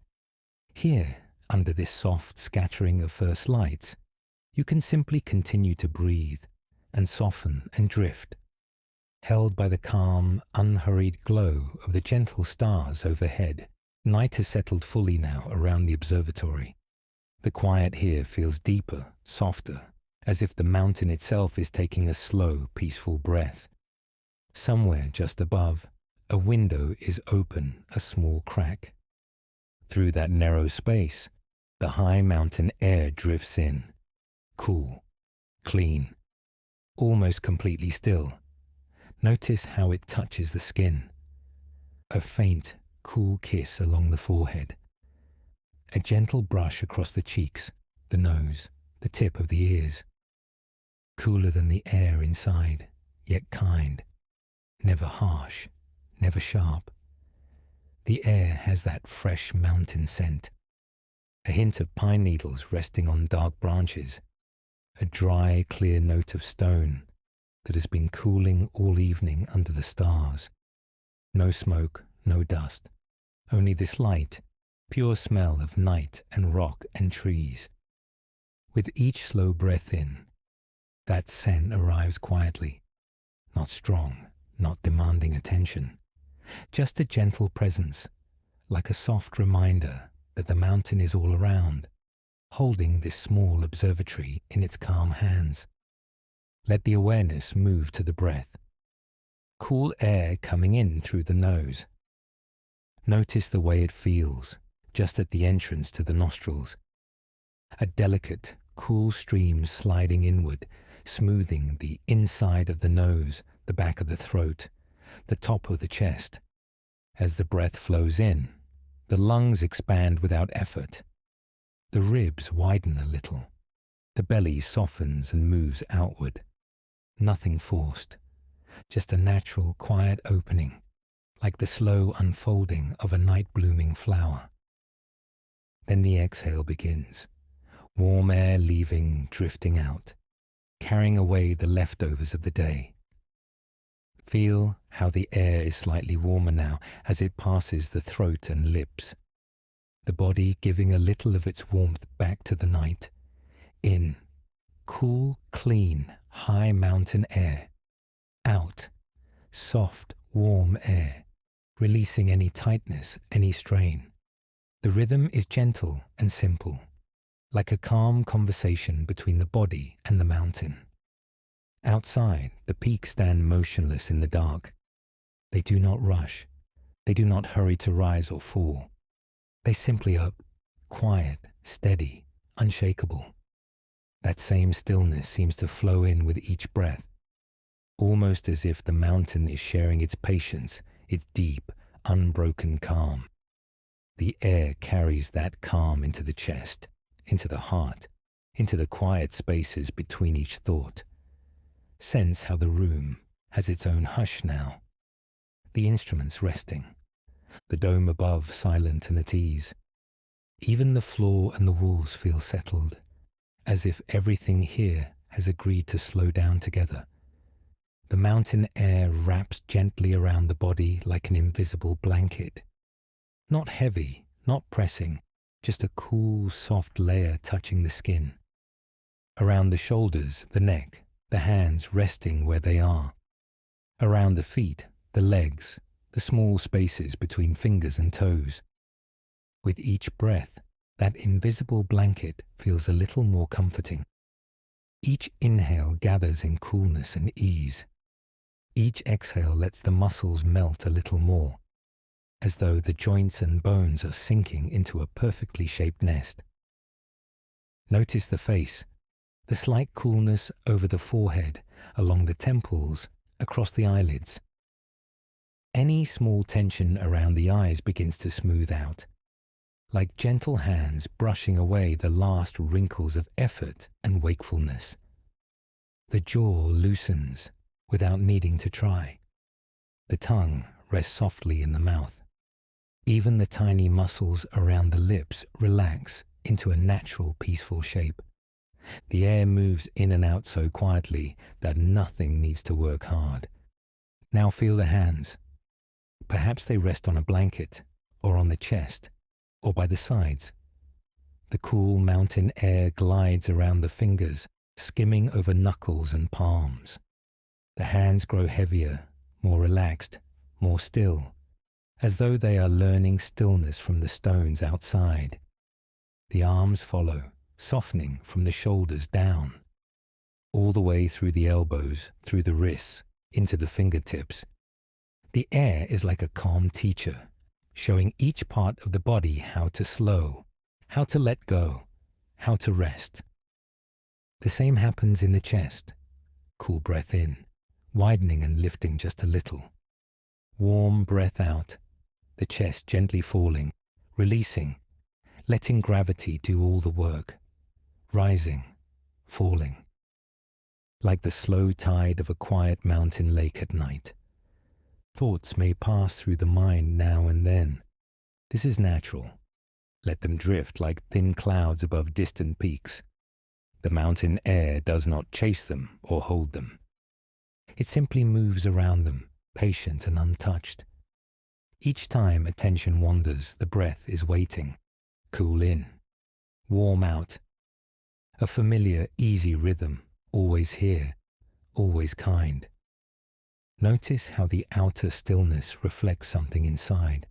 Here, under this soft scattering of first lights, you can simply continue to breathe and soften and drift. held by the calm, unhurried glow of the gentle stars overhead. Night has settled fully now around the observatory. The quiet here feels deeper, softer, as if the mountain itself is taking a slow, peaceful breath. Somewhere just above, a window is open, a small crack. Through that narrow space, the high mountain air drifts in, cool, clean, almost completely still. Notice how it touches the skin. A faint, cool kiss along the forehead. A gentle brush across the cheeks, the nose, the tip of the ears. Cooler than the air inside, yet kind. Never harsh, never sharp. The air has that fresh mountain scent. A hint of pine needles resting on dark branches. A dry, clear note of stone that has been cooling all evening under the stars. No smoke, no dust. Only this light, pure smell of night and rock and trees. With each slow breath in, that scent arrives quietly, not strong, not demanding attention, just a gentle presence, like a soft reminder that the mountain is all around, holding this small observatory in its calm hands. Let the awareness move to the breath. Cool air coming in through the nose. Notice the way it feels, just at the entrance to the nostrils. A delicate, cool stream sliding inward, smoothing the inside of the nose, the back of the throat, the top of the chest. As the breath flows in, the lungs expand without effort. The ribs widen a little. The belly softens and moves outward. Nothing forced, just a natural, quiet opening, like the slow unfolding of a night-blooming flower. Then the exhale begins, warm air leaving, drifting out, carrying away the leftovers of the day. Feel how the air is slightly warmer now as it passes the throat and lips, the body giving a little of its warmth back to the night. In, cool, clean, high mountain air. Out, soft, warm air, releasing any tightness, any strain. The rhythm is gentle and simple, like a calm conversation between the body and the mountain. Outside, the peaks stand motionless in the dark. They do not rush. They do not hurry to rise or fall. They simply are quiet, steady, unshakable. That same stillness seems to flow in with each breath, almost as if the mountain is sharing its patience, its deep, unbroken calm. The air carries that calm into the chest, into the heart, into the quiet spaces between each thought. Sense how the room has its own hush now. The instruments resting, the dome above silent and at ease. Even the floor and the walls feel settled, as if everything here has agreed to slow down together. The mountain air wraps gently around the body like an invisible blanket. Not heavy, not pressing, just a cool, soft layer touching the skin. Around the shoulders, the neck, the hands resting where they are. Around the feet, the legs, the small spaces between fingers and toes. With each breath, that invisible blanket feels a little more comforting. Each inhale gathers in coolness and ease. Each exhale lets the muscles melt a little more, as though the joints and bones are sinking into a perfectly shaped nest. Notice the face, the slight coolness over the forehead, along the temples, across the eyelids. Any small tension around the eyes begins to smooth out, like gentle hands brushing away the last wrinkles of effort and wakefulness. The jaw loosens without needing to try. The tongue rests softly in the mouth. Even the tiny muscles around the lips relax into a natural, peaceful shape. The air moves in and out so quietly that nothing needs to work hard. Now feel the hands. Perhaps they rest on a blanket, or on the chest, or by the sides. The cool mountain air glides around the fingers, skimming over knuckles and palms. The hands grow heavier, more relaxed, more still, as though they are learning stillness from the stones outside. The arms follow, softening from the shoulders down, all the way through the elbows, through the wrists, into the fingertips. The air is like a calm teacher, showing each part of the body how to slow, how to let go, how to rest. The same happens in the chest. Cool breath in, widening and lifting just a little. Warm breath out, the chest gently falling, releasing, letting gravity do all the work, rising, falling. Like the slow tide of a quiet mountain lake at night. Thoughts may pass through the mind now and then. This is natural. Let them drift like thin clouds above distant peaks. The mountain air does not chase them or hold them. It simply moves around them, patient and untouched. Each time attention wanders, the breath is waiting. Cool in, warm out. A familiar, easy rhythm, always here, always kind. Notice how the outer stillness reflects something inside.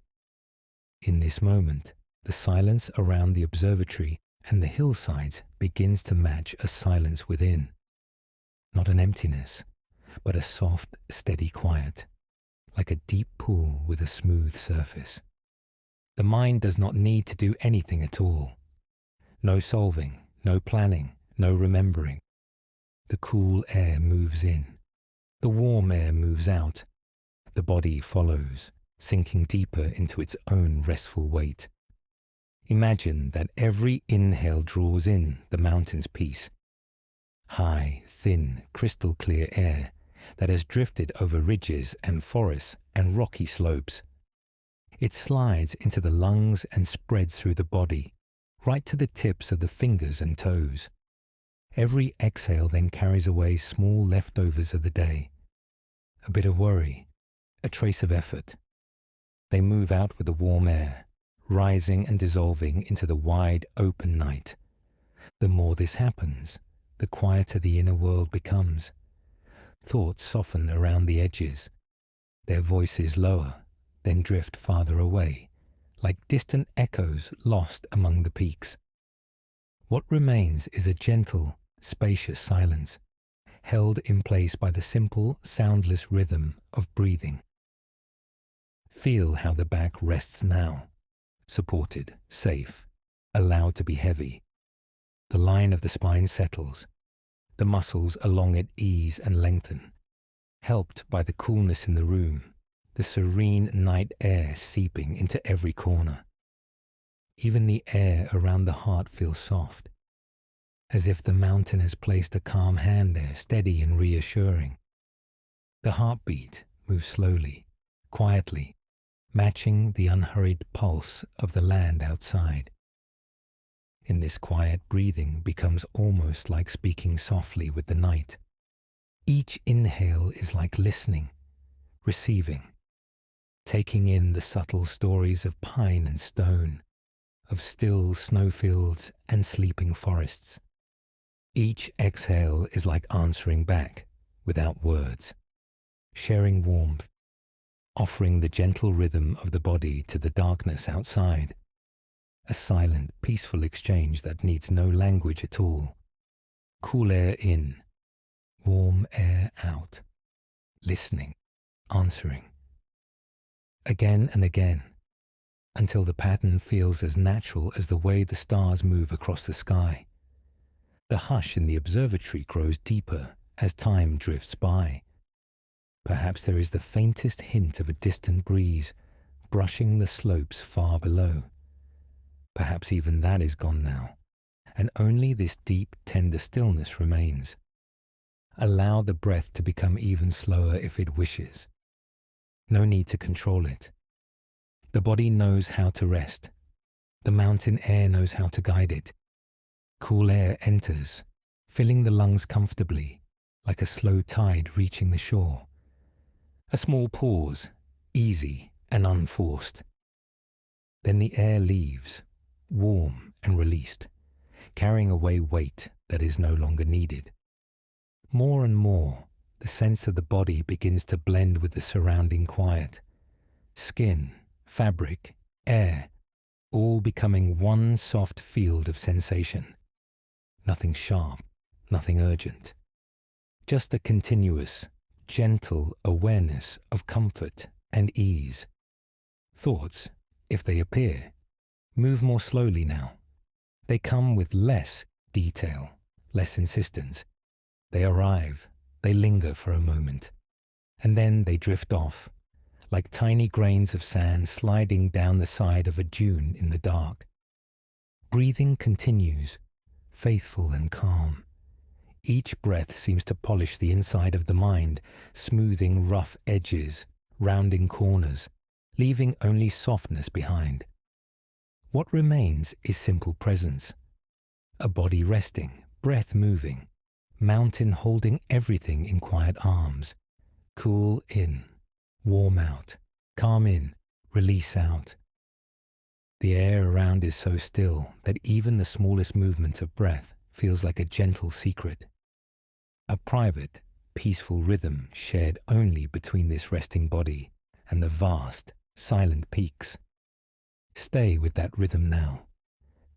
In this moment, the silence around the observatory and the hillsides begins to match a silence within. Not an emptiness, but a soft, steady quiet, like a deep pool with a smooth surface. The mind does not need to do anything at all. No solving, no planning, no remembering. The cool air moves in. The warm air moves out. The body follows, sinking deeper into its own restful weight. Imagine that every inhale draws in the mountain's peace. High, thin, crystal clear air that has drifted over ridges and forests and rocky slopes. It slides into the lungs and spreads through the body, right to the tips of the fingers and toes. Every exhale then carries away small leftovers of the day. A bit of worry, a trace of effort. They move out with the warm air, rising and dissolving into the wide, open night. The more this happens, the quieter the inner world becomes. Thoughts soften around the edges. Their voices lower, then drift farther away, like distant echoes lost among the peaks. What remains is a gentle, spacious silence, held in place by the simple, soundless rhythm of breathing. Feel how the back rests now, supported, safe, allowed to be heavy. The line of the spine settles, the muscles along it ease and lengthen, helped by the coolness in the room, the serene night air seeping into every corner. Even the air around the heart feels soft, as if the mountain has placed a calm hand there, steady and reassuring. The heartbeat moves slowly, quietly, matching the unhurried pulse of the land outside. In this quiet, breathing becomes almost like speaking softly with the night. Each inhale is like listening, receiving, taking in the subtle stories of pine and stone, of still snowfields and sleeping forests. Each exhale is like answering back, without words, sharing warmth, offering the gentle rhythm of the body to the darkness outside. A silent, peaceful exchange that needs no language at all. Cool air in, warm air out, listening, answering. Again and again, until the pattern feels as natural as the way the stars move across the sky. The hush in the observatory grows deeper as time drifts by. Perhaps there is the faintest hint of a distant breeze brushing the slopes far below. Perhaps even that is gone now, and only this deep, tender stillness remains. Allow the breath to become even slower if it wishes. No need to control it. The body knows how to rest. The mountain air knows how to guide it. Cool air enters, filling the lungs comfortably, like a slow tide reaching the shore. A small pause, easy and unforced. Then the air leaves, warm and released, carrying away weight that is no longer needed. More and more, the sense of the body begins to blend with the surrounding quiet. Skin, fabric, air, all becoming one soft field of sensation. Nothing sharp, nothing urgent. Just a continuous, gentle awareness of comfort and ease. Thoughts, if they appear, move more slowly now. They come with less detail, less insistence. They arrive, they linger for a moment, and then they drift off, like tiny grains of sand sliding down the side of a dune in the dark. Breathing continues, faithful and calm. Each breath seems to polish the inside of the mind, smoothing rough edges, rounding corners, leaving only softness behind. What remains is simple presence. A body resting, breath moving, mountain holding everything in quiet arms. Cool in, warm out, calm in, release out. The air around is so still that even the smallest movement of breath feels like a gentle secret. A private, peaceful rhythm shared only between this resting body and the vast, silent peaks. Stay with that rhythm now.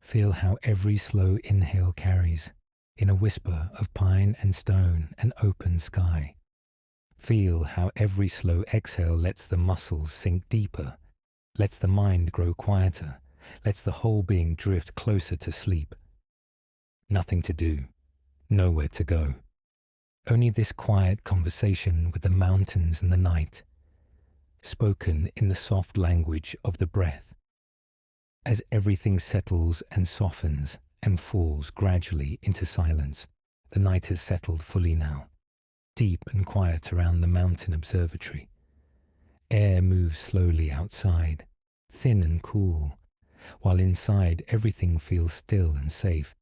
Feel how every slow inhale carries, in a whisper of pine and stone and open sky. Feel how every slow exhale lets the muscles sink deeper, lets the mind grow quieter, lets the whole being drift closer to sleep. Nothing to do, nowhere to go. Only this quiet conversation with the mountains and the night, spoken in the soft language of the breath. As everything settles and softens and falls gradually into silence, the night has settled fully now, deep and quiet around the Mountain Observatory. Air moves slowly outside, thin and cool, while inside everything feels still and safe.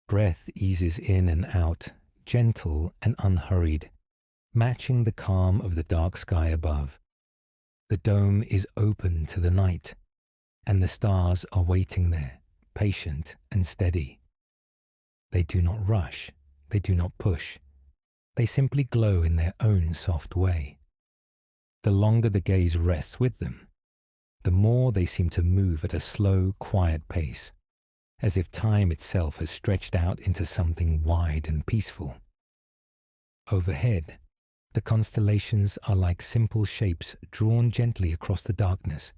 Breath eases in and out, gentle and unhurried, matching the calm of the dark sky above. The dome is open to the night, and the stars are waiting there, patient and steady. They do not rush, they do not push. They simply glow in their own soft way. The longer the gaze rests with them, the more they seem to move at a slow, quiet pace, as if time itself has stretched out into something wide and peaceful. Overhead, the constellations are like simple shapes drawn gently across the darkness,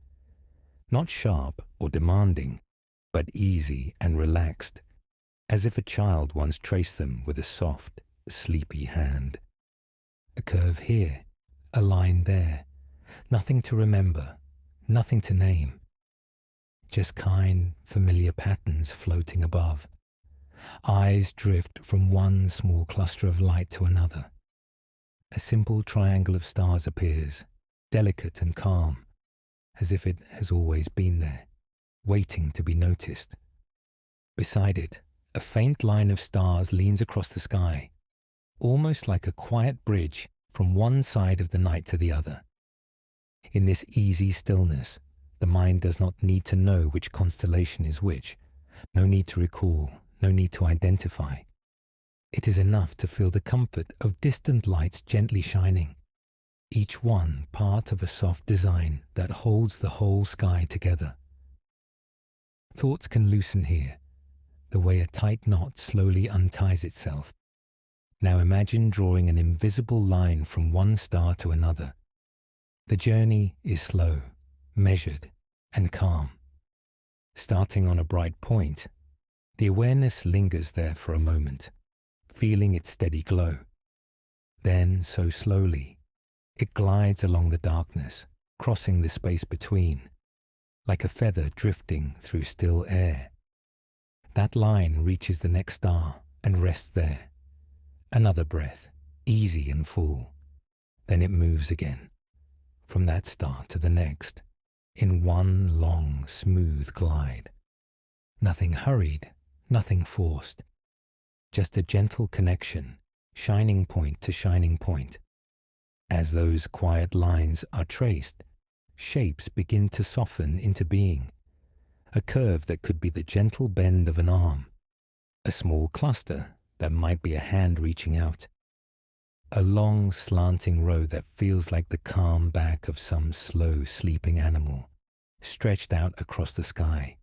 not sharp or demanding, but easy and relaxed, as if a child once traced them with a soft, sleepy hand. A curve here, a line there, nothing to remember, nothing to name. Just kind, familiar patterns floating above. Eyes drift from one small cluster of light to another. A simple triangle of stars appears, delicate and calm, as if it has always been there, waiting to be noticed. Beside it, a faint line of stars leans across the sky, almost like a quiet bridge from one side of the night to the other. In this easy stillness, the mind does not need to know which constellation is which, no need to recall, no need to identify. It is enough to feel the comfort of distant lights gently shining, each one part of a soft design that holds the whole sky together. Thoughts can loosen here, the way a tight knot slowly unties itself. Now imagine drawing an invisible line from one star to another. The journey is slow, measured, and calm. Starting on a bright point, the awareness lingers there for a moment, feeling its steady glow. Then, so slowly, it glides along the darkness, crossing the space between, like a feather drifting through still air. That line reaches the next star and rests there. Another breath, easy and full. Then it moves again, from that star to the next, in one long, smooth glide. Nothing hurried, nothing forced. Just a gentle connection, shining point to shining point. As those quiet lines are traced, shapes begin to soften into being. A curve that could be the gentle bend of an arm. A small cluster that might be a hand reaching out. a long slanting row that feels like the calm back of some slow sleeping animal, stretched out across the sky.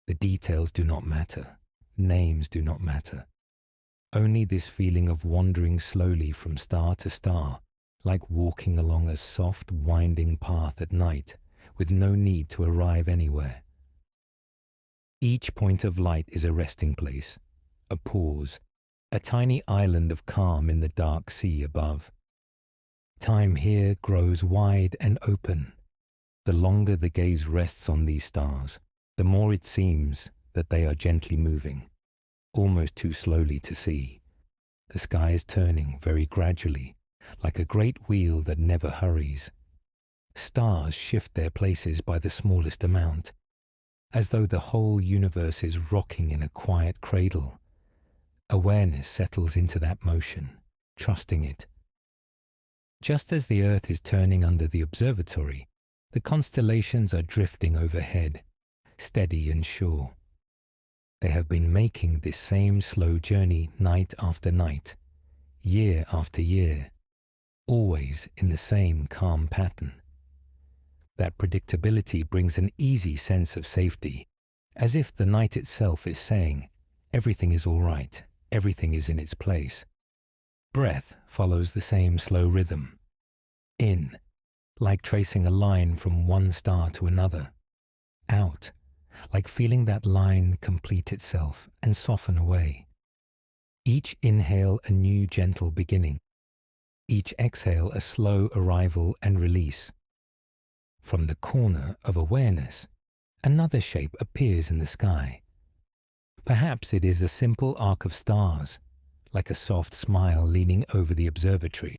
The details do not matter. Names do not matter. Only this feeling of wandering slowly from star to star, like walking along a soft, winding path at night, with no need to arrive anywhere. Each point of light is a resting place, a pause, a tiny island of calm in the dark sea above. Time here grows wide and open. The longer the gaze rests on these stars, the more it seems that they are gently moving, almost too slowly to see. The sky is turning very gradually, like a great wheel that never hurries. Stars shift their places by the smallest amount, as though the whole universe is rocking in a quiet cradle. Awareness settles into that motion, trusting it. Just as the Earth is turning under the observatory, the constellations are drifting overhead, steady and sure. They have been making this same slow journey night after night, year after year, always in the same calm pattern. That predictability brings an easy sense of safety, as if the night itself is saying, everything is all right, everything is in its place. Breath follows the same slow rhythm. In, like tracing a line from one star to another. Out, like feeling that line complete itself and soften away. Each inhale a new gentle beginning. Each exhale a slow arrival and release. From the corner of awareness, another shape appears in the sky. Perhaps it is a simple arc of stars, like a soft smile leaning over the observatory.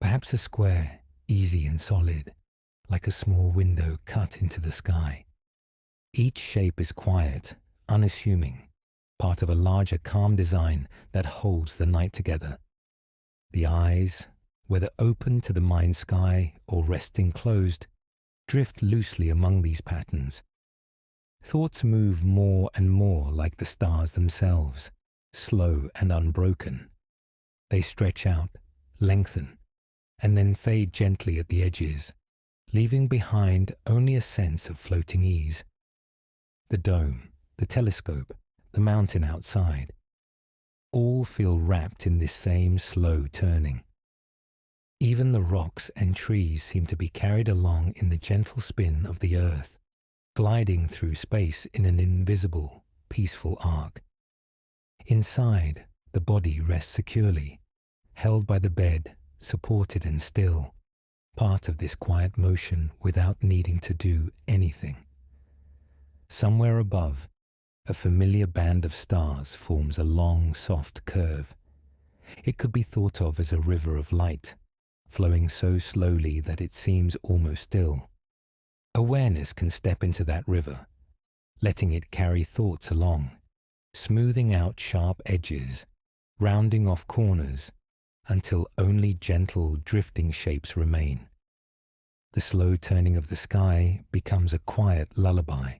Perhaps a square, easy and solid, like a small window cut into the sky. Each shape is quiet, unassuming, part of a larger calm design that holds the night together. The eyes, whether open to the mind sky or resting closed, drift loosely among these patterns. Thoughts move more and more like the stars themselves, slow and unbroken. They stretch out, lengthen, and then fade gently at the edges, leaving behind only a sense of floating ease. The dome, the telescope, the mountain outside, all feel wrapped in this same slow turning. Even the rocks and trees seem to be carried along in the gentle spin of the earth, gliding through space in an invisible, peaceful arc. Inside, the body rests securely, held by the bed, supported and still, part of this quiet motion without needing to do anything. Somewhere above, a familiar band of stars forms a long, soft curve. It could be thought of as a river of light, flowing so slowly that it seems almost still. Awareness can step into that river, letting it carry thoughts along, smoothing out sharp edges, rounding off corners, until only gentle, drifting shapes remain. The slow turning of the sky becomes a quiet lullaby,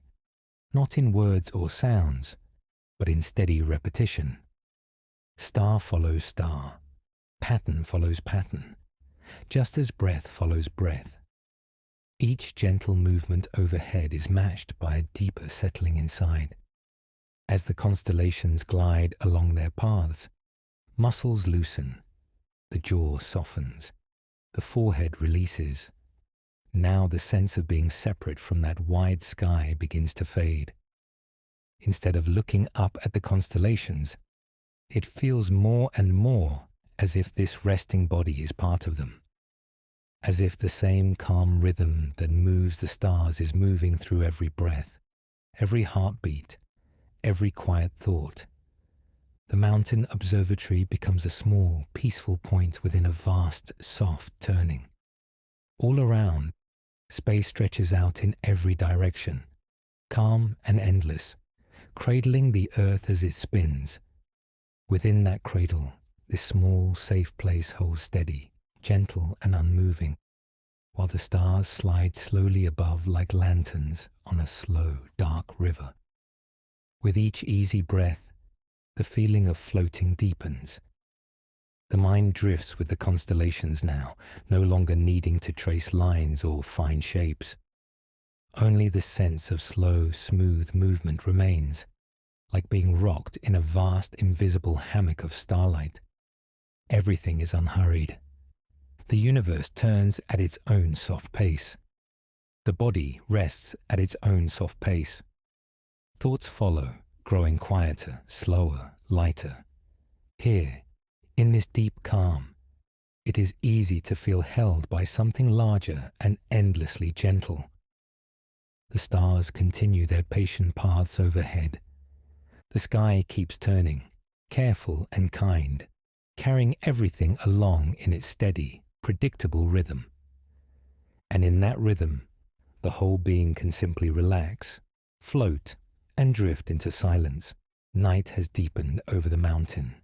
not in words or sounds, but in steady repetition. Star follows star, pattern follows pattern, just as breath follows breath. Each gentle movement overhead is matched by a deeper settling inside. As the constellations glide along their paths, muscles loosen, the jaw softens, the forehead releases. Now the sense of being separate from that wide sky begins to fade. Instead of looking up at the constellations, it feels more and more as if this resting body is part of them, as if the same calm rhythm that moves the stars is moving through every breath, every heartbeat, every quiet thought. The Mountain Observatory becomes a small, peaceful point within a vast, soft turning. All around, space stretches out in every direction, calm and endless, cradling the earth as it spins. Within that cradle, this small, safe place holds steady, gentle and unmoving, while the stars slide slowly above like lanterns on a slow, dark river. With each easy breath, the feeling of floating deepens. The mind drifts with the constellations now, no longer needing to trace lines or find shapes. Only the sense of slow, smooth movement remains, like being rocked in a vast, invisible hammock of starlight. Everything is unhurried. The universe turns at its own soft pace. The body rests at its own soft pace. Thoughts follow, growing quieter, slower, lighter. Here, in this deep calm, it is easy to feel held by something larger and endlessly gentle. The stars continue their patient paths overhead. The sky keeps turning, careful and kind, carrying everything along in its steady, predictable rhythm. And in that rhythm, the whole being can simply relax, float, and drift into silence. Night has deepened over the mountain,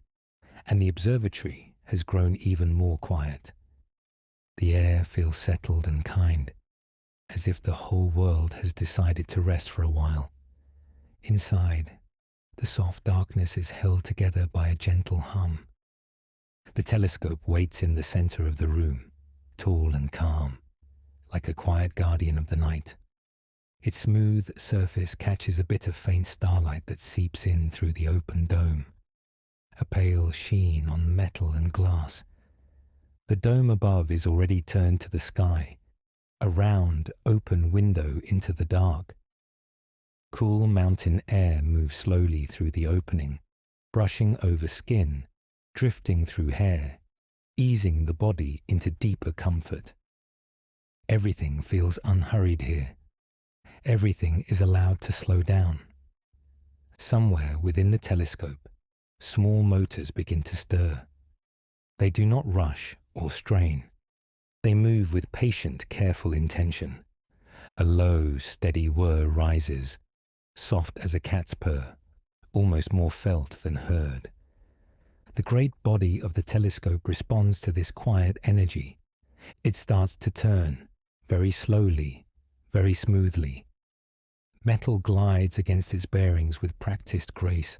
and the observatory has grown even more quiet. The air feels settled and kind, as if the whole world has decided to rest for a while. Inside, the soft darkness is held together by a gentle hum. The telescope waits in the center of the room, tall and calm, like a quiet guardian of the night. Its smooth surface catches a bit of faint starlight that seeps in through the open dome, a pale sheen on metal and glass. The dome above is already turned to the sky, a round, open window into the dark. Cool mountain air moves slowly through the opening, brushing over skin, drifting through hair, easing the body into deeper comfort. Everything feels unhurried here. Everything is allowed to slow down. Somewhere within the telescope, small motors begin to stir. They do not rush or strain. They move with patient, careful intention. A low, steady whir rises, soft as a cat's purr, almost more felt than heard. The great body of the telescope responds to this quiet energy. It starts to turn, very slowly, very smoothly. Metal glides against its bearings with practiced grace.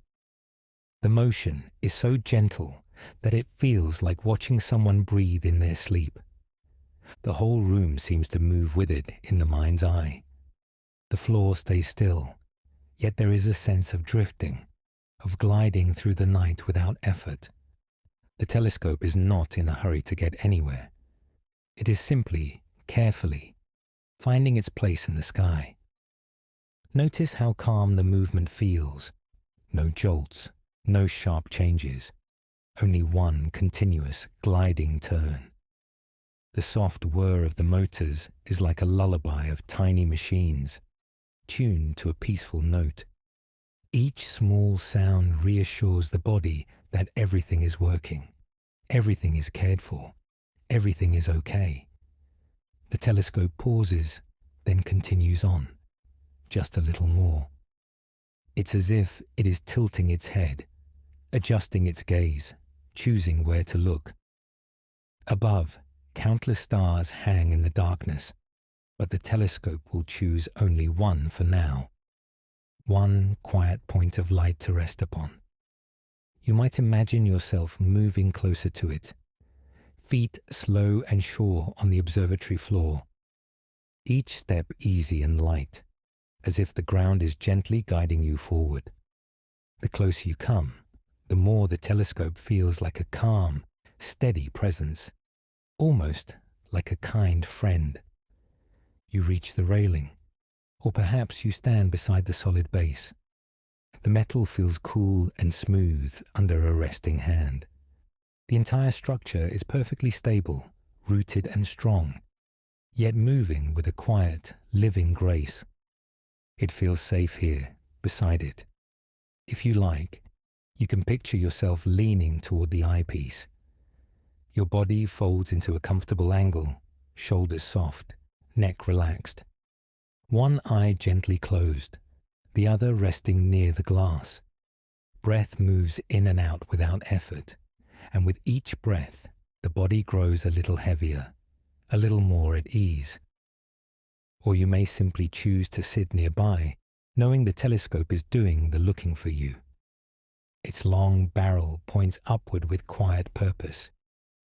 The motion is so gentle that it feels like watching someone breathe in their sleep. The whole room seems to move with it in the mind's eye. The floor stays still, yet there is a sense of drifting, of gliding through the night without effort. The telescope is not in a hurry to get anywhere. It is simply, carefully, finding its place in the sky. Notice how calm the movement feels. No jolts, no sharp changes, only one continuous gliding turn. The soft whir of the motors is like a lullaby of tiny machines, tuned to a peaceful note. Each small sound reassures the body that everything is working, everything is cared for, everything is okay. The telescope pauses, then continues on, just a little more. It's as if it is tilting its head, adjusting its gaze, choosing where to look. Above, countless stars hang in the darkness, but the telescope will choose only one for now. One quiet point of light to rest upon. You might imagine yourself moving closer to it, feet slow and sure on the observatory floor, each step easy and light, as if the ground is gently guiding you forward. The closer you come, the more the telescope feels like a calm, steady presence, almost like a kind friend. You reach the railing, or perhaps you stand beside the solid base. The metal feels cool and smooth under a resting hand. The entire structure is perfectly stable, rooted and strong, yet moving with a quiet, living grace. It feels safe here, beside it. If you like, you can picture yourself leaning toward the eyepiece. Your body folds into a comfortable angle, shoulders soft, neck relaxed. One eye gently closed, the other resting near the glass. Breath moves in and out without effort, and with each breath, the body grows a little heavier, a little more at ease. Or you may simply choose to sit nearby, knowing the telescope is doing the looking for you. Its long barrel points upward with quiet purpose,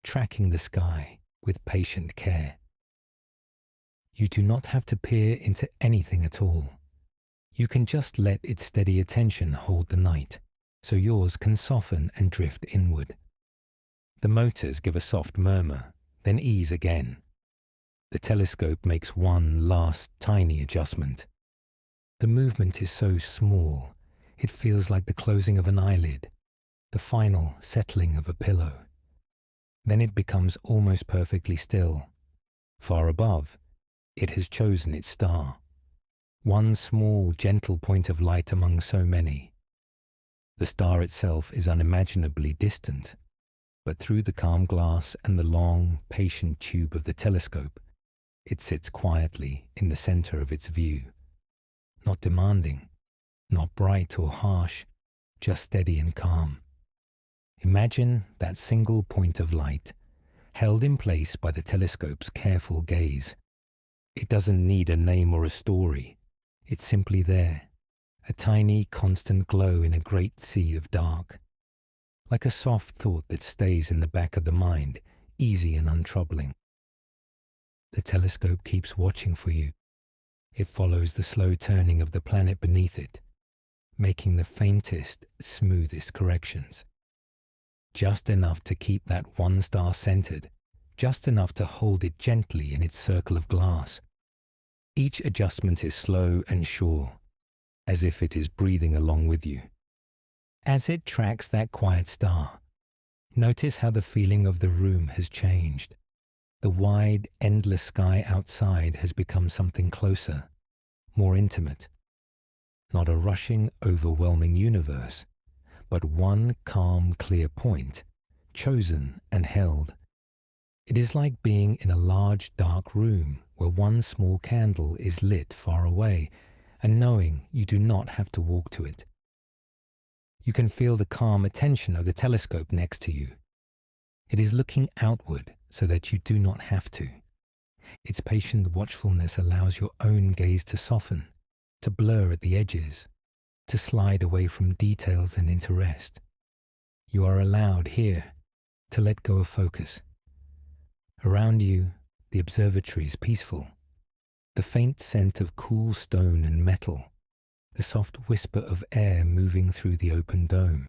tracking the sky with patient care. You do not have to peer into anything at all. You can just let its steady attention hold the night, so yours can soften and drift inward. The motors give a soft murmur, then ease again. The telescope makes one last tiny adjustment. The movement is so small, it feels like the closing of an eyelid, the final settling of a pillow. Then it becomes almost perfectly still. Far above, it has chosen its star. One small, gentle point of light among so many. The star itself is unimaginably distant, but through the calm glass and the long, patient tube of the telescope, it sits quietly in the center of its view. Not demanding, not bright or harsh, just steady and calm. Imagine that single point of light, held in place by the telescope's careful gaze. It doesn't need a name or a story. It's simply there, a tiny, constant glow in a great sea of dark. Like a soft thought that stays in the back of the mind, easy and untroubling. The telescope keeps watching for you. It follows the slow turning of the planet beneath it, making the faintest, smoothest corrections. Just enough to keep that one star centered, just enough to hold it gently in its circle of glass. Each adjustment is slow and sure, as if it is breathing along with you. As it tracks that quiet star, notice how the feeling of the room has changed. The wide, endless sky outside has become something closer, more intimate. Not a rushing, overwhelming universe, but one calm, clear point, chosen and held. It is like being in a large, dark room where one small candle is lit far away, and knowing you do not have to walk to it. You can feel the calm attention of the telescope next to you. It is looking outward so that you do not have to. Its patient watchfulness allows your own gaze to soften, to blur at the edges, to slide away from details and into rest. You are allowed here to let go of focus. Around you, the observatory is peaceful. The faint scent of cool stone and metal, the soft whisper of air moving through the open dome,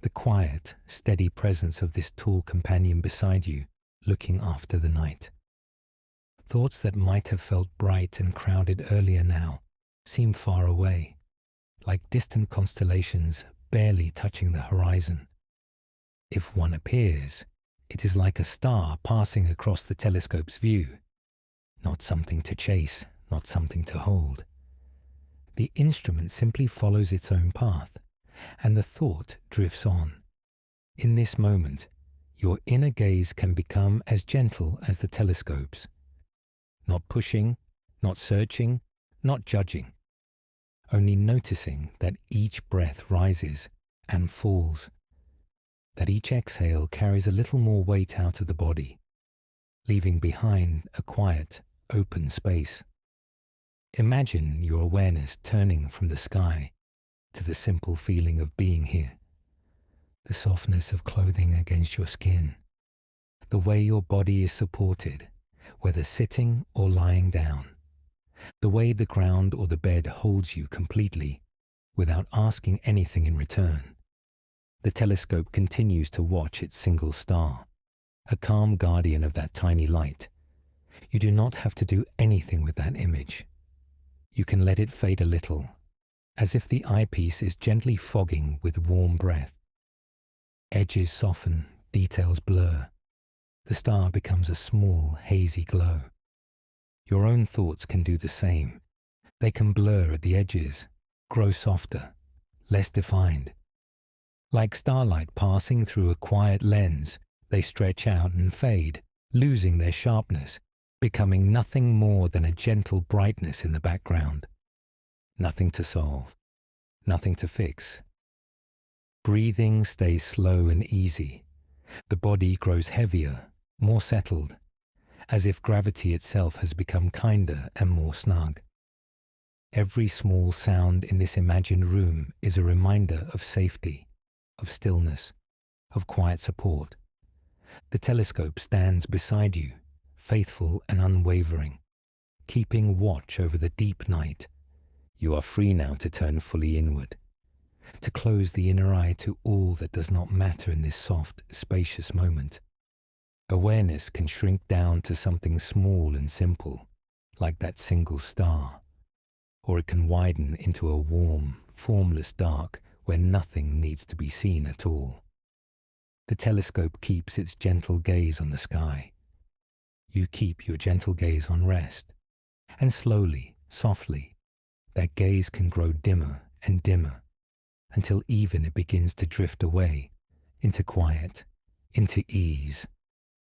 the quiet, steady presence of this tall companion beside you, looking after the night. Thoughts that might have felt bright and crowded earlier now seem far away, like distant constellations barely touching the horizon. If one appears, it is like a star passing across the telescope's view, not something to chase, not something to hold. The instrument simply follows its own path, and the thought drifts on. In this moment, your inner gaze can become as gentle as the telescope's. Not pushing, not searching, not judging. Only noticing that each breath rises and falls, that each exhale carries a little more weight out of the body, leaving behind a quiet, open space. Imagine your awareness turning from the sky to the simple feeling of being here, the softness of clothing against your skin, the way your body is supported, whether sitting or lying down, the way the ground or the bed holds you completely without asking anything in return. The telescope continues to watch its single star, a calm guardian of that tiny light. You do not have to do anything with that image. You can let it fade a little, as if the eyepiece is gently fogging with warm breath. Edges soften, details blur. The star becomes a small, hazy glow. Your own thoughts can do the same. They can blur at the edges, grow softer, less defined. Like starlight passing through a quiet lens, they stretch out and fade, losing their sharpness, becoming nothing more than a gentle brightness in the background. Nothing to solve, nothing to fix. Breathing stays slow and easy. The body grows heavier, more settled, as if gravity itself has become kinder and more snug. Every small sound in this imagined room is a reminder of safety, of stillness, of quiet support. The telescope stands beside you, faithful and unwavering, keeping watch over the deep night. You are free now to turn fully inward, to close the inner eye to all that does not matter in this soft, spacious moment. Awareness can shrink down to something small and simple, like that single star, or it can widen into a warm, formless dark where nothing needs to be seen at all. The telescope keeps its gentle gaze on the sky. You keep your gentle gaze on rest, and slowly, softly, that gaze can grow dimmer and dimmer until even it begins to drift away into quiet, into ease,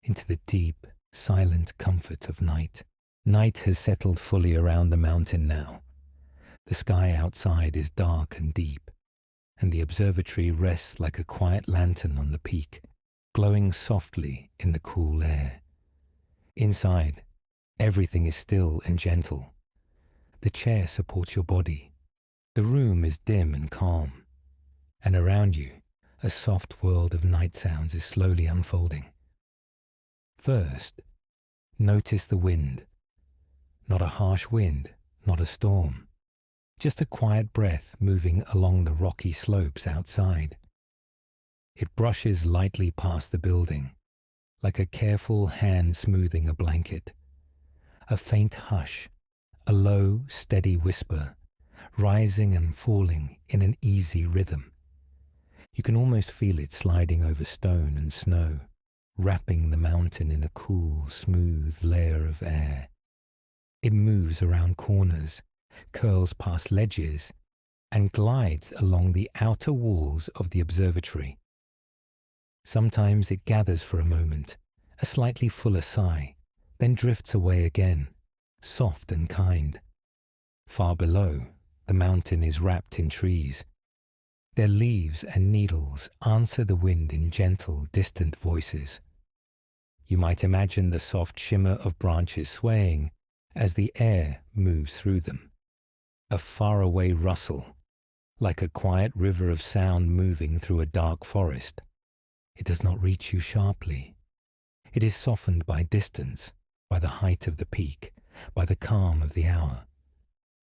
into the deep, silent comfort of night. Night has settled fully around the mountain now. The sky outside is dark and deep, and the observatory rests like a quiet lantern on the peak, glowing softly in the cool air. Inside, everything is still and gentle. The chair supports your body. The room is dim and calm, and around you, a soft world of night sounds is slowly unfolding. First, notice the wind. Not a harsh wind, not a storm. Just a quiet breath moving along the rocky slopes outside. It brushes lightly past the building, like a careful hand smoothing a blanket. A faint hush, a low, steady whisper, rising and falling in an easy rhythm. You can almost feel it sliding over stone and snow, wrapping the mountain in a cool, smooth layer of air. It moves around corners, curls past ledges, and glides along the outer walls of the observatory. Sometimes it gathers for a moment, a slightly fuller sigh, then drifts away again, soft and kind. Far below, the mountain is wrapped in trees. Their leaves and needles answer the wind in gentle, distant voices. You might imagine the soft shimmer of branches swaying as the air moves through them. A faraway rustle, like a quiet river of sound moving through a dark forest. It does not reach you sharply. It is softened by distance, by the height of the peak, by the calm of the hour.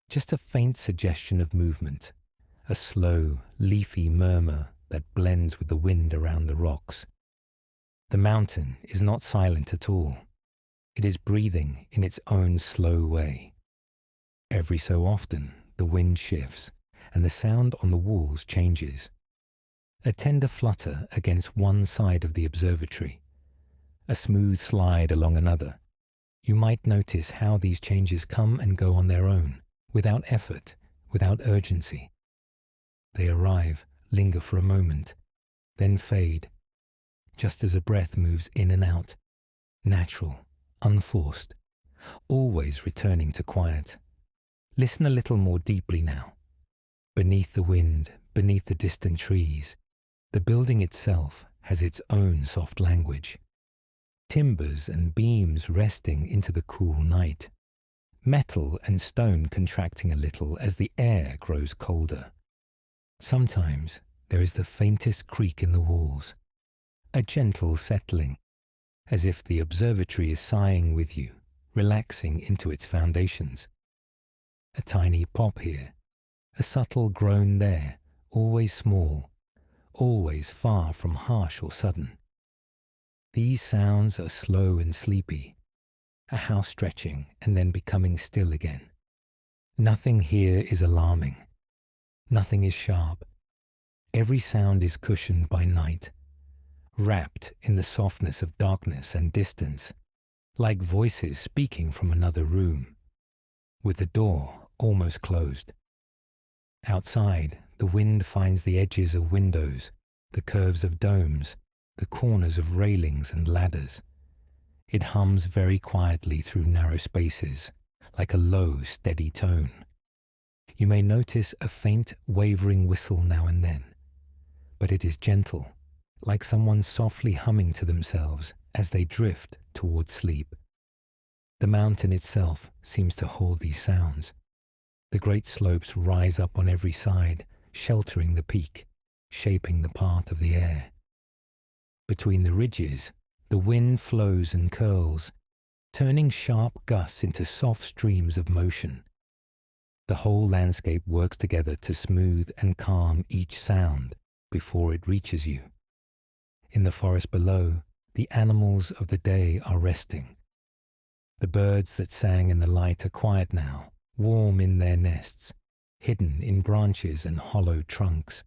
Just a faint suggestion of movement, a slow, leafy murmur that blends with the wind around the rocks. The mountain is not silent at all. It is breathing in its own slow way. Every so often, the wind shifts, and the sound on the walls changes. A tender flutter against one side of the observatory, a smooth slide along another. You might notice how these changes come and go on their own, without effort, without urgency. They arrive, linger for a moment, then fade, just as a breath moves in and out, natural, unforced, always returning to quiet. Listen a little more deeply now. Beneath the wind, beneath the distant trees, the building itself has its own soft language. Timbers and beams resting into the cool night. Metal and stone contracting a little as the air grows colder. Sometimes there is the faintest creak in the walls, a gentle settling, as if the observatory is sighing with you, relaxing into its foundations. A tiny pop here, a subtle groan there, always small, always far from harsh or sudden. These sounds are slow and sleepy, a house stretching and then becoming still again. Nothing here is alarming. Nothing is sharp. Every sound is cushioned by night, wrapped in the softness of darkness and distance, like voices speaking from another room, with the door almost closed. Outside, the wind finds the edges of windows, the curves of domes, the corners of railings and ladders. It hums very quietly through narrow spaces, like a low, steady tone. You may notice a faint, wavering whistle now and then, but it is gentle, like someone softly humming to themselves as they drift towards sleep. The mountain itself seems to hold these sounds. The great slopes rise up on every side, sheltering the peak, shaping the path of the air. Between the ridges, The wind flows and curls, turning sharp gusts into soft streams of motion. The whole landscape works together to smooth and calm each sound before it reaches you. In the forest below, the animals of the day are resting. The birds that sang in the light are quiet now, warm in their nests, hidden in branches and hollow trunks.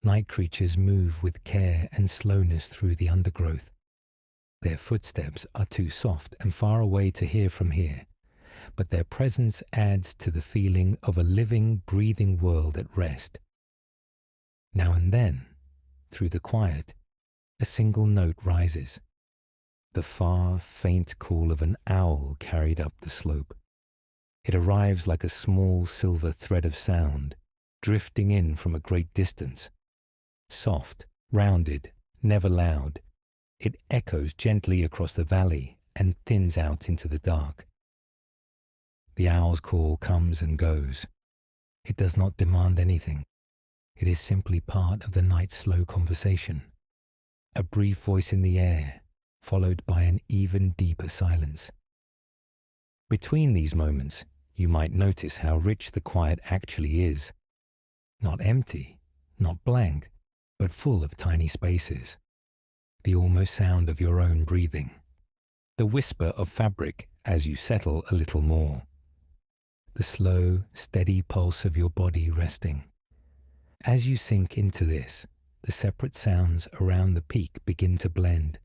Night creatures move with care and slowness through the undergrowth. Their footsteps are too soft and far away to hear from here, but their presence adds to the feeling of a living, breathing world at rest. Now and then, through the quiet, a single note rises, the far, faint call of an owl carried up the slope. It arrives like a small silver thread of sound, drifting in from a great distance. Soft, rounded, never loud, it echoes gently across the valley and thins out into the dark. The owl's call comes and goes. It does not demand anything. It is simply part of the night's slow conversation. A brief voice in the air, followed by an even deeper silence. Between these moments, you might notice how rich the quiet actually is. Not empty, not blank, but full of tiny spaces. The almost sound of your own breathing. The whisper of fabric as you settle a little more. The slow, steady pulse of your body resting. As you sink into this, the separate sounds around the peak begin to blend.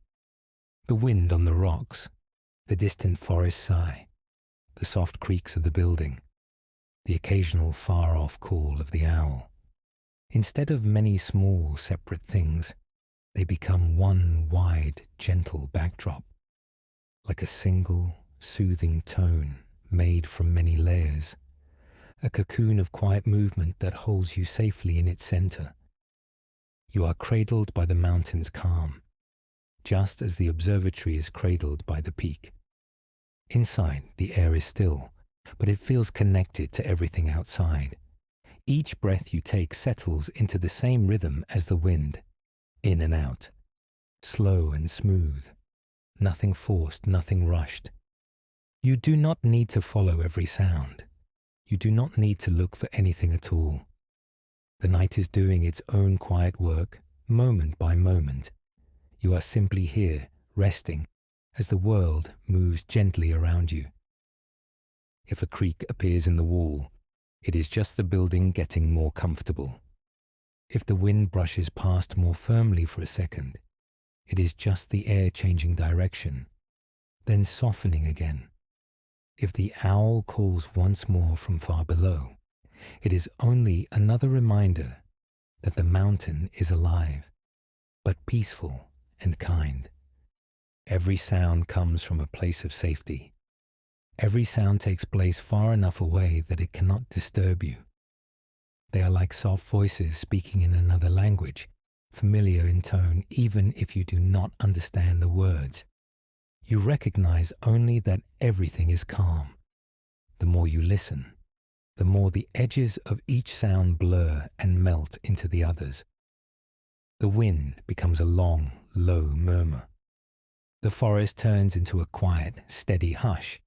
The wind on the rocks, the distant forest sigh, the soft creaks of the building, the occasional far-off call of the owl. Instead of many small, separate things, they become one wide, gentle backdrop, like a single, soothing tone made from many layers, a cocoon of quiet movement that holds you safely in its center. You are cradled by the mountain's calm, just as the observatory is cradled by the peak. Inside, the air is still, but it feels connected to everything outside. Each breath you take settles into the same rhythm as the wind, in and out, slow and smooth, nothing forced, nothing rushed. You do not need to follow every sound. You do not need to look for anything at all. The night is doing its own quiet work, moment by moment. You are simply here, resting, as the world moves gently around you. If a creak appears in the wall, it is just the building getting more comfortable. If the wind brushes past more firmly for a second, it is just the air changing direction, then softening again. If the owl calls once more from far below, it is only another reminder that the mountain is alive, but peaceful and kind. Every sound comes from a place of safety. Every sound takes place far enough away that it cannot disturb you. They are like soft voices speaking in another language, familiar in tone even if you do not understand the words. You recognize only that everything is calm. The more you listen, the more the edges of each sound blur and melt into the others. The wind becomes a long, low murmur. The forest turns into a quiet, steady hush.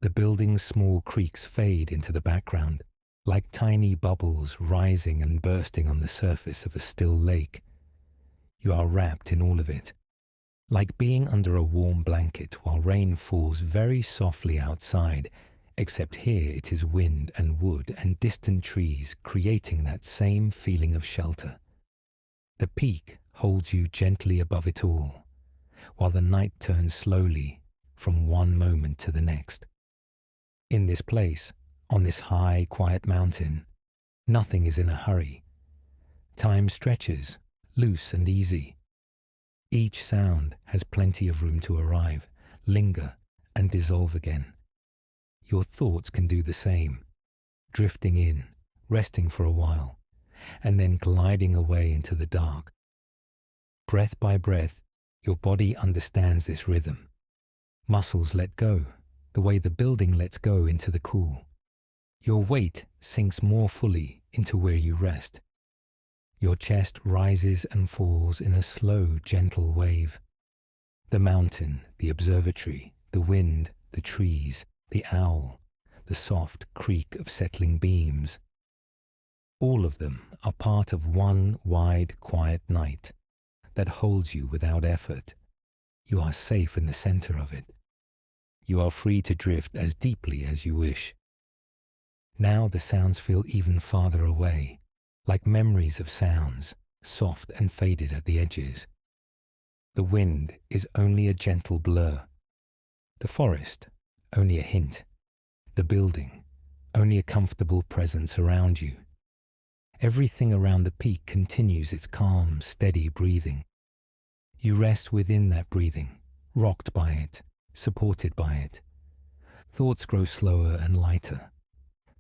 The building's small creaks fade into the background, like tiny bubbles rising and bursting on the surface of a still lake. You are wrapped in all of it, like being under a warm blanket while rain falls very softly outside, except here it is wind and wood and distant trees creating that same feeling of shelter. The peak holds you gently above it all, while the night turns slowly from one moment to the next. In this place, on this high, quiet mountain, nothing is in a hurry. Time stretches, loose and easy. Each sound has plenty of room to arrive, linger, and dissolve again. Your thoughts can do the same, drifting in, resting for a while, and then gliding away into the dark. Breath by breath, your body understands this rhythm. Muscles let go, the way the building lets go into the cool. Your weight sinks more fully into where you rest. Your chest rises and falls in a slow, gentle wave. The mountain, the observatory, the wind, the trees, the owl, the soft creak of settling beams. All of them are part of one wide, quiet night that holds you without effort. You are safe in the center of it. You are free to drift as deeply as you wish. Now the sounds feel even farther away, like memories of sounds, soft and faded at the edges. The wind is only a gentle blur. The forest, only a hint. The building, only a comfortable presence around you. Everything around the peak continues its calm, steady breathing. You rest within that breathing, rocked by it, supported by it. Thoughts grow slower and lighter.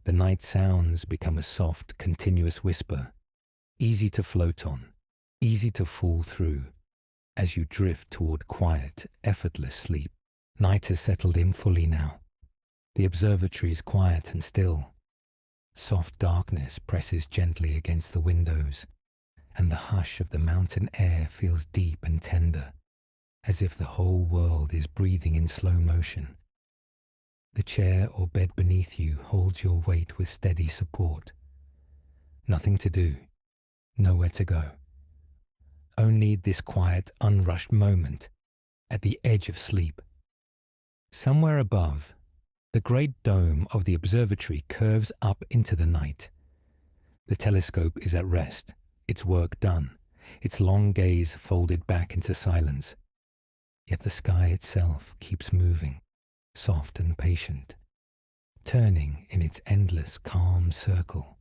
The night sounds become a soft, continuous whisper, easy to float on, easy to fall through, as you drift toward quiet, effortless sleep. Night has settled in fully now. The observatory is quiet and still. Soft darkness presses gently against the windows, and the hush of the mountain air feels deep and tender, as if the whole world is breathing in slow motion. The chair or bed beneath you holds your weight with steady support. Nothing to do, nowhere to go. Only this quiet, unrushed moment at the edge of sleep. Somewhere above, the great dome of the observatory curves up into the night. The telescope is at rest, its work done, its long gaze folded back into silence. Yet the sky itself keeps moving, soft and patient, turning in its endless calm circle.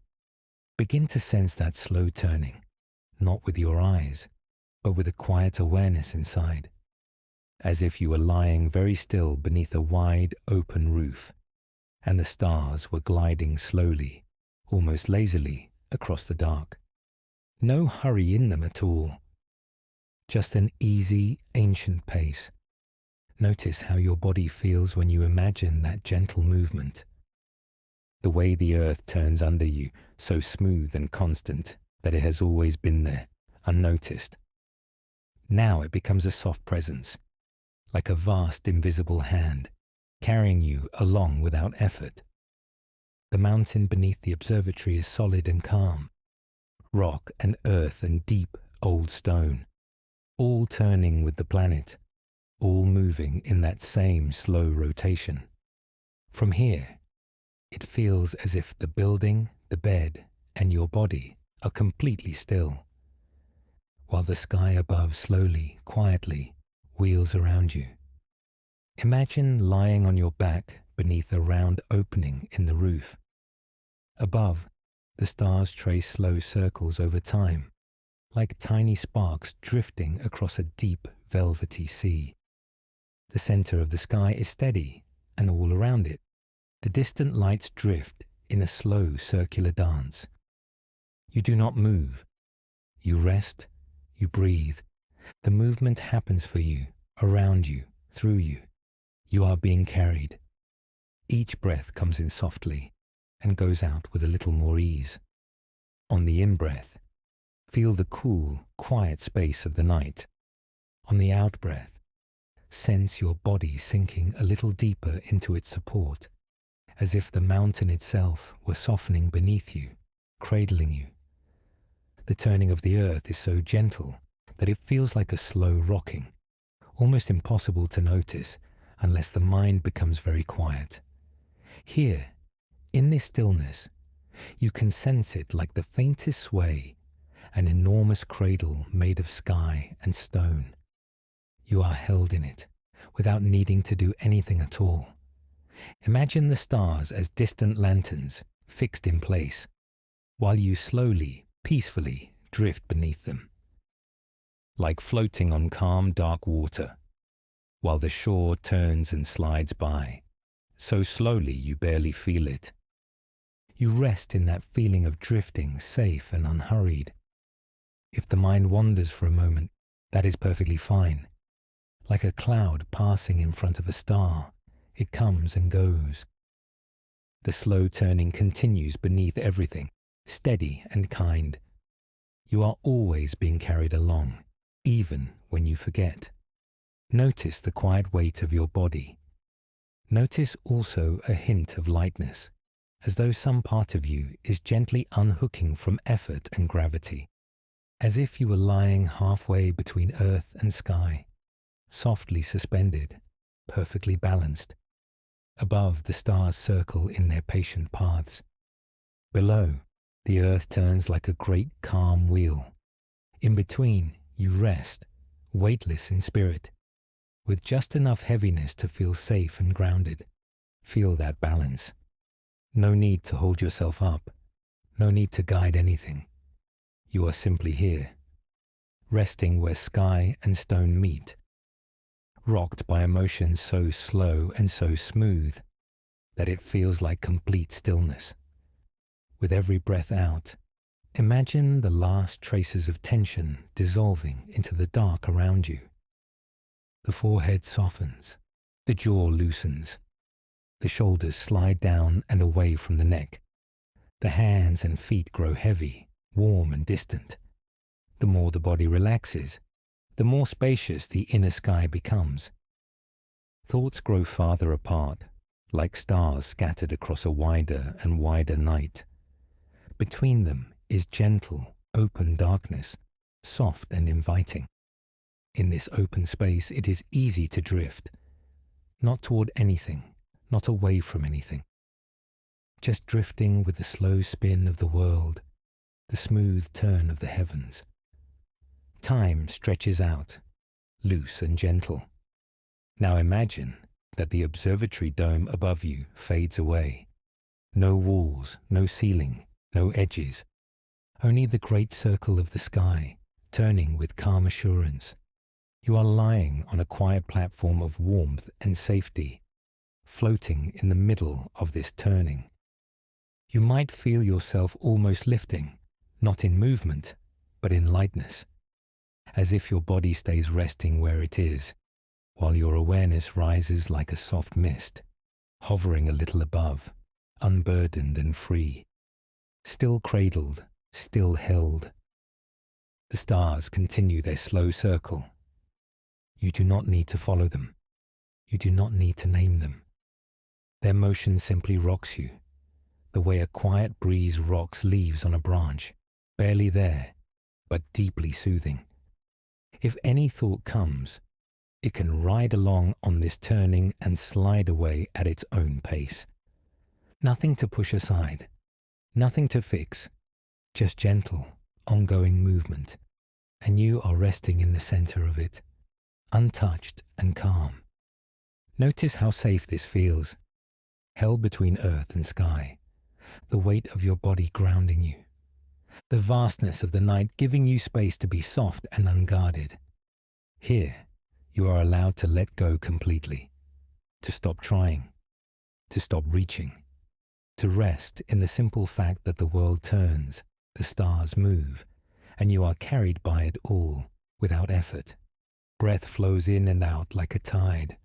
Begin to sense that slow turning, not with your eyes, but with a quiet awareness inside, as if you were lying very still beneath a wide, open roof, and the stars were gliding slowly, almost lazily, across the dark. No hurry in them at all. Just an easy, ancient pace. Notice how your body feels when you imagine that gentle movement. The way the earth turns under you, so smooth and constant that it has always been there, unnoticed. Now it becomes a soft presence, like a vast invisible hand, carrying you along without effort. The mountain beneath the observatory is solid and calm, rock and earth and deep old stone, all turning with the planet, all moving in that same slow rotation. From here, it feels as if the building, the bed, and your body are completely still, while the sky above slowly, quietly wheels around you. Imagine lying on your back beneath a round opening in the roof. Above, the stars trace slow circles over time, like tiny sparks drifting across a deep, velvety sea. The center of the sky is steady, and all around it, the distant lights drift in a slow circular dance. You do not move. You rest, you breathe. The movement happens for you, around you, through you. You are being carried. Each breath comes in softly and goes out with a little more ease. On the in-breath, feel the cool, quiet space of the night. On the out-breath, sense your body sinking a little deeper into its support, as if the mountain itself were softening beneath you, cradling you. The turning of the earth is so gentle that it feels like a slow rocking, almost impossible to notice unless the mind becomes very quiet. Here, in this stillness, you can sense it like the faintest sway, an enormous cradle made of sky and stone. You are held in it, without needing to do anything at all. Imagine the stars as distant lanterns, fixed in place, while you slowly, peacefully drift beneath them. Like floating on calm, dark water, while the shore turns and slides by, so slowly you barely feel it. You rest in that feeling of drifting, safe and unhurried. If the mind wanders for a moment, that is perfectly fine. Like a cloud passing in front of a star, it comes and goes. The slow turning continues beneath everything, steady and kind. You are always being carried along, even when you forget. Notice the quiet weight of your body. Notice also a hint of lightness, as though some part of you is gently unhooking from effort and gravity, as if you were lying halfway between earth and sky, softly suspended, perfectly balanced. Above, the stars circle in their patient paths. Below, the earth turns like a great calm wheel. In between, you rest, weightless in spirit, with just enough heaviness to feel safe and grounded. Feel that balance. No need to hold yourself up. No need to guide anything. You are simply here, resting where sky and stone meet, rocked by emotions so slow and so smooth that it feels like complete stillness. With every breath out, imagine the last traces of tension dissolving into the dark around you. The forehead softens, the jaw loosens, the shoulders slide down and away from the neck. The hands and feet grow heavy, warm and distant. The more the body relaxes, the more spacious the inner sky becomes. Thoughts grow farther apart, like stars scattered across a wider and wider night. Between them is gentle, open darkness, soft and inviting. In this open space, it is easy to drift, not toward anything, not away from anything, just drifting with the slow spin of the world, the smooth turn of the heavens. Time stretches out, loose and gentle. Now imagine that the observatory dome above you fades away. No walls, no ceiling, no edges, only the great circle of the sky, turning with calm assurance. You are lying on a quiet platform of warmth and safety, floating in the middle of this turning. You might feel yourself almost lifting, not in movement, but in lightness, as if your body stays resting where it is, while your awareness rises like a soft mist, hovering a little above, unburdened and free, still cradled, still held. The stars continue their slow circle. You do not need to follow them. You do not need to name them. Their motion simply rocks you, the way a quiet breeze rocks leaves on a branch, barely there, but deeply soothing. If any thought comes, it can ride along on this turning and slide away at its own pace. Nothing to push aside, nothing to fix, just gentle, ongoing movement, and you are resting in the center of it, untouched and calm. Notice how safe this feels, held between earth and sky, the weight of your body grounding you, the vastness of the night giving you space to be soft and unguarded. Here, you are allowed to let go completely, to stop trying, to stop reaching, to rest in the simple fact that the world turns, the stars move, and you are carried by it all without effort. Breath flows in and out like a tide,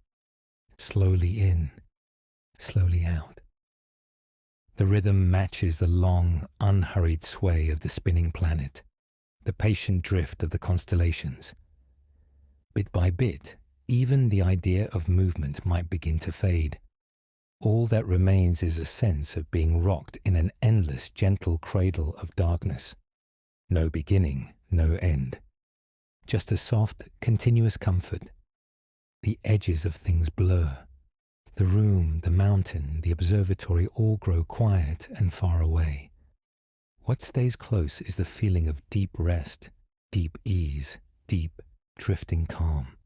slowly in, slowly out. The rhythm matches the long, unhurried sway of the spinning planet, the patient drift of the constellations. Bit by bit, even the idea of movement might begin to fade. All that remains is a sense of being rocked in an endless, gentle cradle of darkness. No beginning, no end. Just a soft, continuous comfort. The edges of things blur. The room, the mountain, the observatory all grow quiet and far away. What stays close is the feeling of deep rest, deep ease, deep, drifting calm.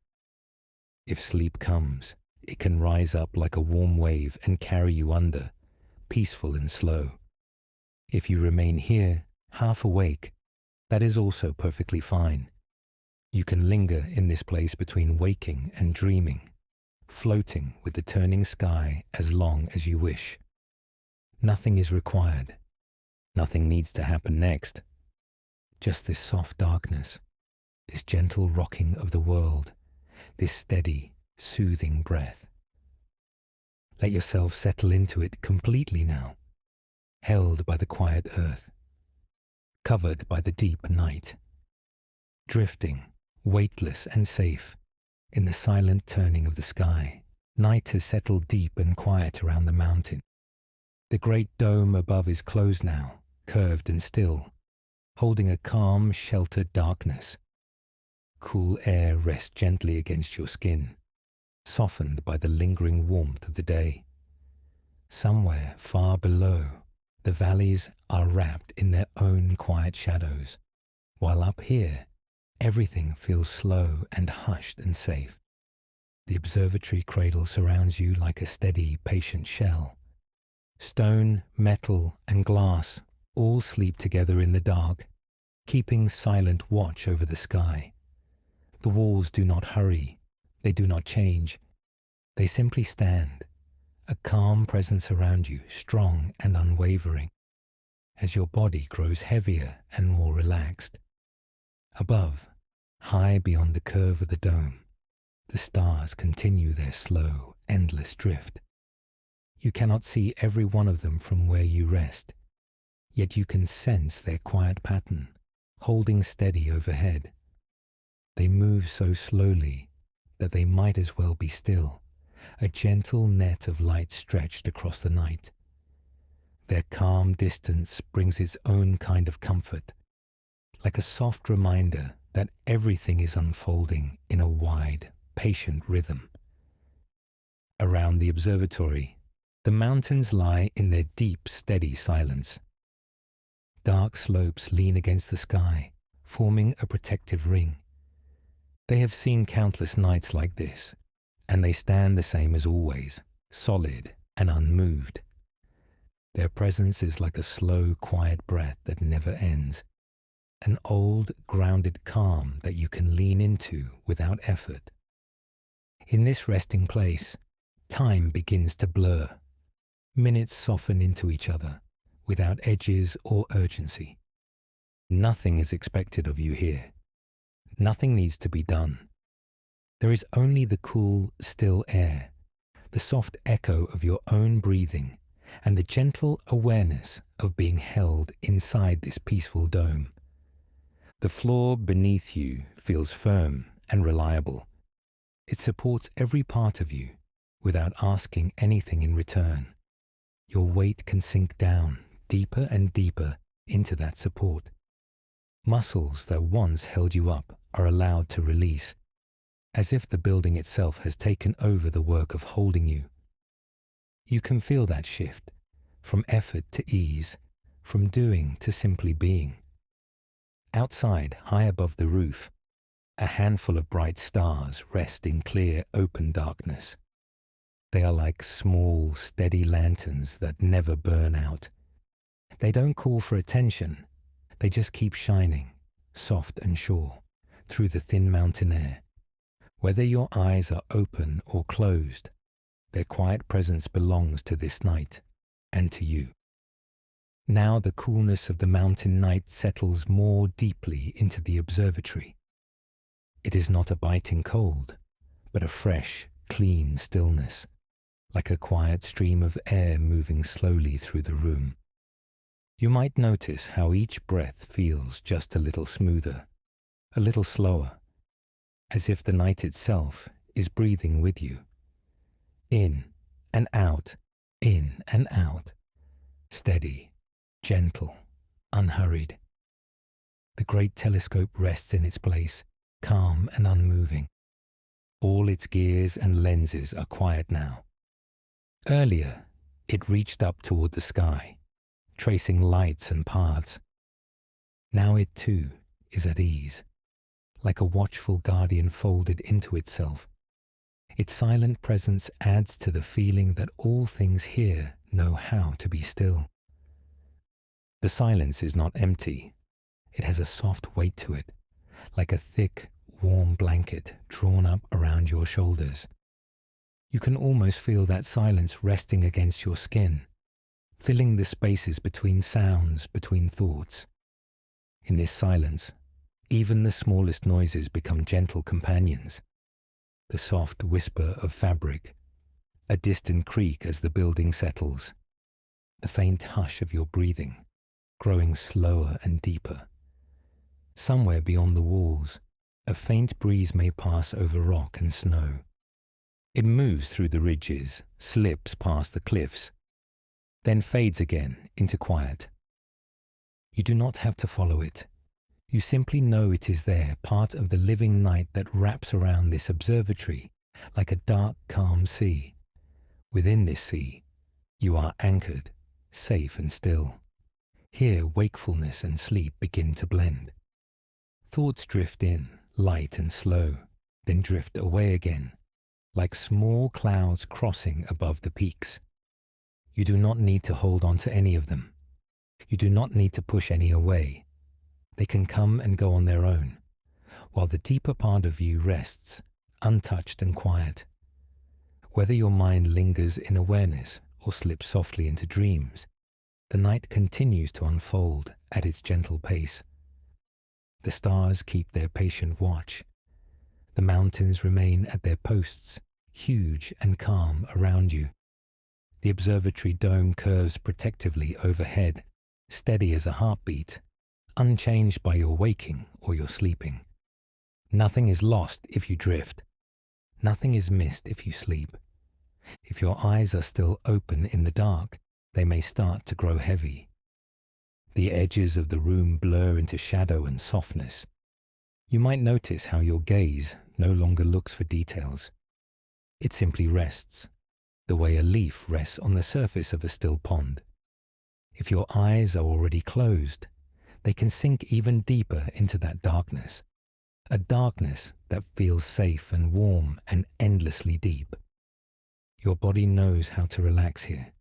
If sleep comes, it can rise up like a warm wave and carry you under, peaceful and slow. If you remain here, half awake, that is also perfectly fine. You can linger in this place between waking and dreaming, floating with the turning sky as long as you wish. Nothing is required. Nothing needs to happen next. Just this soft darkness, this gentle rocking of the world, this steady, soothing breath. Let yourself settle into it completely now, held by the quiet earth, covered by the deep night, drifting, weightless and safe, in the silent turning of the sky. Night has settled deep and quiet around the mountain. The great dome above is closed now, curved and still, holding a calm, sheltered darkness. Cool air rests gently against your skin, softened by the lingering warmth of the day. Somewhere far below, the valleys are wrapped in their own quiet shadows, while up here, everything feels slow and hushed and safe. The observatory cradle surrounds you like a steady, patient shell. Stone, metal, and glass all sleep together in the dark, keeping silent watch over the sky. The walls do not hurry, they do not change. They simply stand, a calm presence around you, strong and unwavering, as your body grows heavier and more relaxed. Above, high beyond the curve of the dome, the stars continue their slow, endless drift. You cannot see every one of them from where you rest, yet you can sense their quiet pattern, holding steady overhead. They move so slowly that they might as well be still, a gentle net of light stretched across the night. Their calm distance brings its own kind of comfort, like a soft reminder that everything is unfolding in a wide, patient rhythm. Around the observatory, the mountains lie in their deep, steady silence. Dark slopes lean against the sky, forming a protective ring. They have seen countless nights like this, and they stand the same as always, solid and unmoved. Their presence is like a slow, quiet breath that never ends, an old, grounded calm that you can lean into without effort. In this resting place, time begins to blur. Minutes soften into each other, without edges or urgency. Nothing is expected of you here. Nothing needs to be done. There is only the cool, still air, the soft echo of your own breathing, and the gentle awareness of being held inside this peaceful dome. The floor beneath you feels firm and reliable. It supports every part of you without asking anything in return. Your weight can sink down deeper and deeper into that support. Muscles that once held you up are allowed to release, as if the building itself has taken over the work of holding you. You can feel that shift, from effort to ease, from doing to simply being. Outside, high above the roof, a handful of bright stars rest in clear, open darkness. They are like small, steady lanterns that never burn out. They don't call for attention. They just keep shining, soft and sure, through the thin mountain air. Whether your eyes are open or closed, their quiet presence belongs to this night and to you. Now the coolness of the mountain night settles more deeply into the observatory. It is not a biting cold, but a fresh, clean stillness, like a quiet stream of air moving slowly through the room. You might notice how each breath feels just a little smoother, a little slower, as if the night itself is breathing with you. In and out, in and out, steady, gentle, unhurried. The great telescope rests in its place, calm and unmoving. All its gears and lenses are quiet now. Earlier, it reached up toward the sky, tracing lights and paths. Now it too is at ease, like a watchful guardian folded into itself. Its silent presence adds to the feeling that all things here know how to be still. The silence is not empty. It has a soft weight to it, like a thick, warm blanket drawn up around your shoulders. You can almost feel that silence resting against your skin, filling the spaces between sounds, between thoughts. In this silence, even the smallest noises become gentle companions. The soft whisper of fabric, a distant creak as the building settles, the faint hush of your breathing, growing slower and deeper. Somewhere beyond the walls, a faint breeze may pass over rock and snow. It moves through the ridges, slips past the cliffs, then fades again into quiet. You do not have to follow it. You simply know it is there, part of the living night that wraps around this observatory like a dark, calm sea. Within this sea, you are anchored, safe and still. Here, wakefulness and sleep begin to blend. Thoughts drift in, light and slow, then drift away again, like small clouds crossing above the peaks. You do not need to hold on to any of them. You do not need to push any away. They can come and go on their own, while the deeper part of you rests, untouched and quiet. Whether your mind lingers in awareness or slips softly into dreams, the night continues to unfold at its gentle pace. The stars keep their patient watch. The mountains remain at their posts, huge and calm around you. The observatory dome curves protectively overhead, steady as a heartbeat, unchanged by your waking or your sleeping. Nothing is lost if you drift. Nothing is missed if you sleep. If your eyes are still open in the dark, they may start to grow heavy. The edges of the room blur into shadow and softness. You might notice how your gaze no longer looks for details. It simply rests, the way a leaf rests on the surface of a still pond. If your eyes are already closed, they can sink even deeper into that darkness, a darkness that feels safe and warm and endlessly deep. Your body knows how to relax here.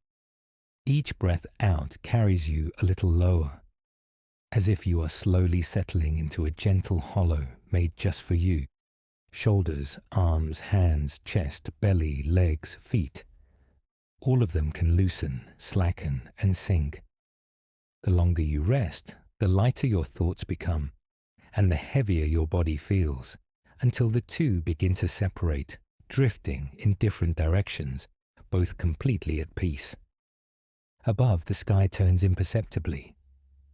Each breath out carries you a little lower, as if you are slowly settling into a gentle hollow made just for you. Shoulders, arms, hands, chest, belly, legs, feet. All of them can loosen, slacken, and sink. The longer you rest, the lighter your thoughts become, and the heavier your body feels, until the two begin to separate, drifting in different directions, both completely at peace. Above, the sky turns imperceptibly.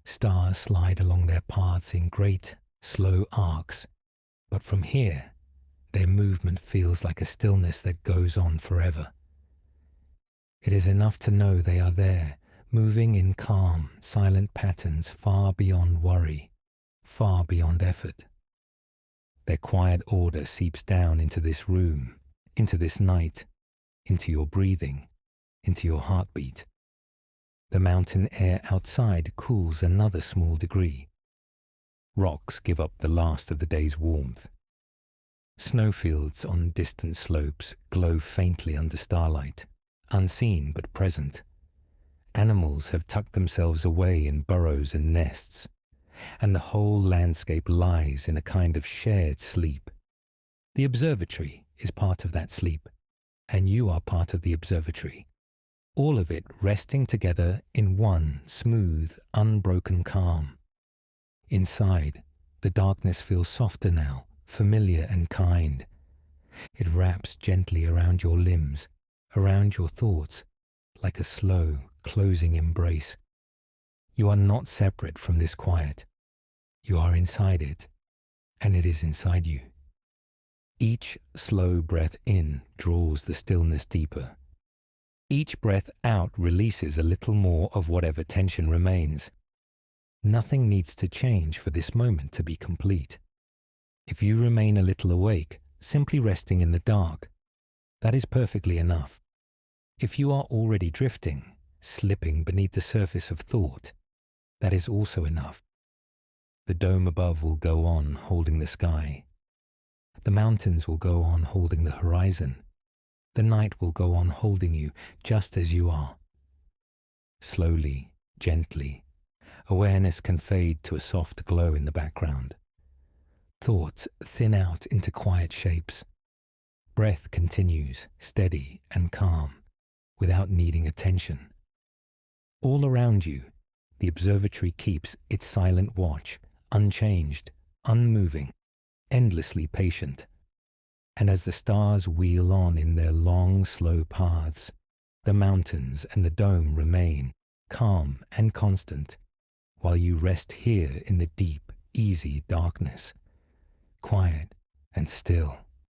Stars slide along their paths in great, slow arcs, but from here, their movement feels like a stillness that goes on forever. It is enough to know they are there, moving in calm, silent patterns far beyond worry, far beyond effort. Their quiet order seeps down into this room, into this night, into your breathing, into your heartbeat. The mountain air outside cools another small degree. Rocks give up the last of the day's warmth. Snowfields on distant slopes glow faintly under starlight, unseen but present. Animals have tucked themselves away in burrows and nests, and the whole landscape lies in a kind of shared sleep. The observatory is part of that sleep, and you are part of the observatory. All of it resting together in one smooth, unbroken calm. Inside, the darkness feels softer now, familiar and kind. It wraps gently around your limbs, around your thoughts, like a slow, closing embrace. You are not separate from this quiet. You are inside it, and it is inside you. Each slow breath in draws the stillness deeper. Each breath out releases a little more of whatever tension remains. Nothing needs to change for this moment to be complete. If you remain a little awake, simply resting in the dark, that is perfectly enough. If you are already drifting, slipping beneath the surface of thought, that is also enough. The dome above will go on holding the sky. The mountains will go on holding the horizon. The night will go on holding you just as you are. Slowly, gently, awareness can fade to a soft glow in the background. Thoughts thin out into quiet shapes. Breath continues, steady and calm, without needing attention. All around you, the observatory keeps its silent watch, unchanged, unmoving, endlessly patient. And as the stars wheel on in their long, slow paths, the mountains and the dome remain calm and constant, while you rest here in the deep, easy darkness, quiet and still.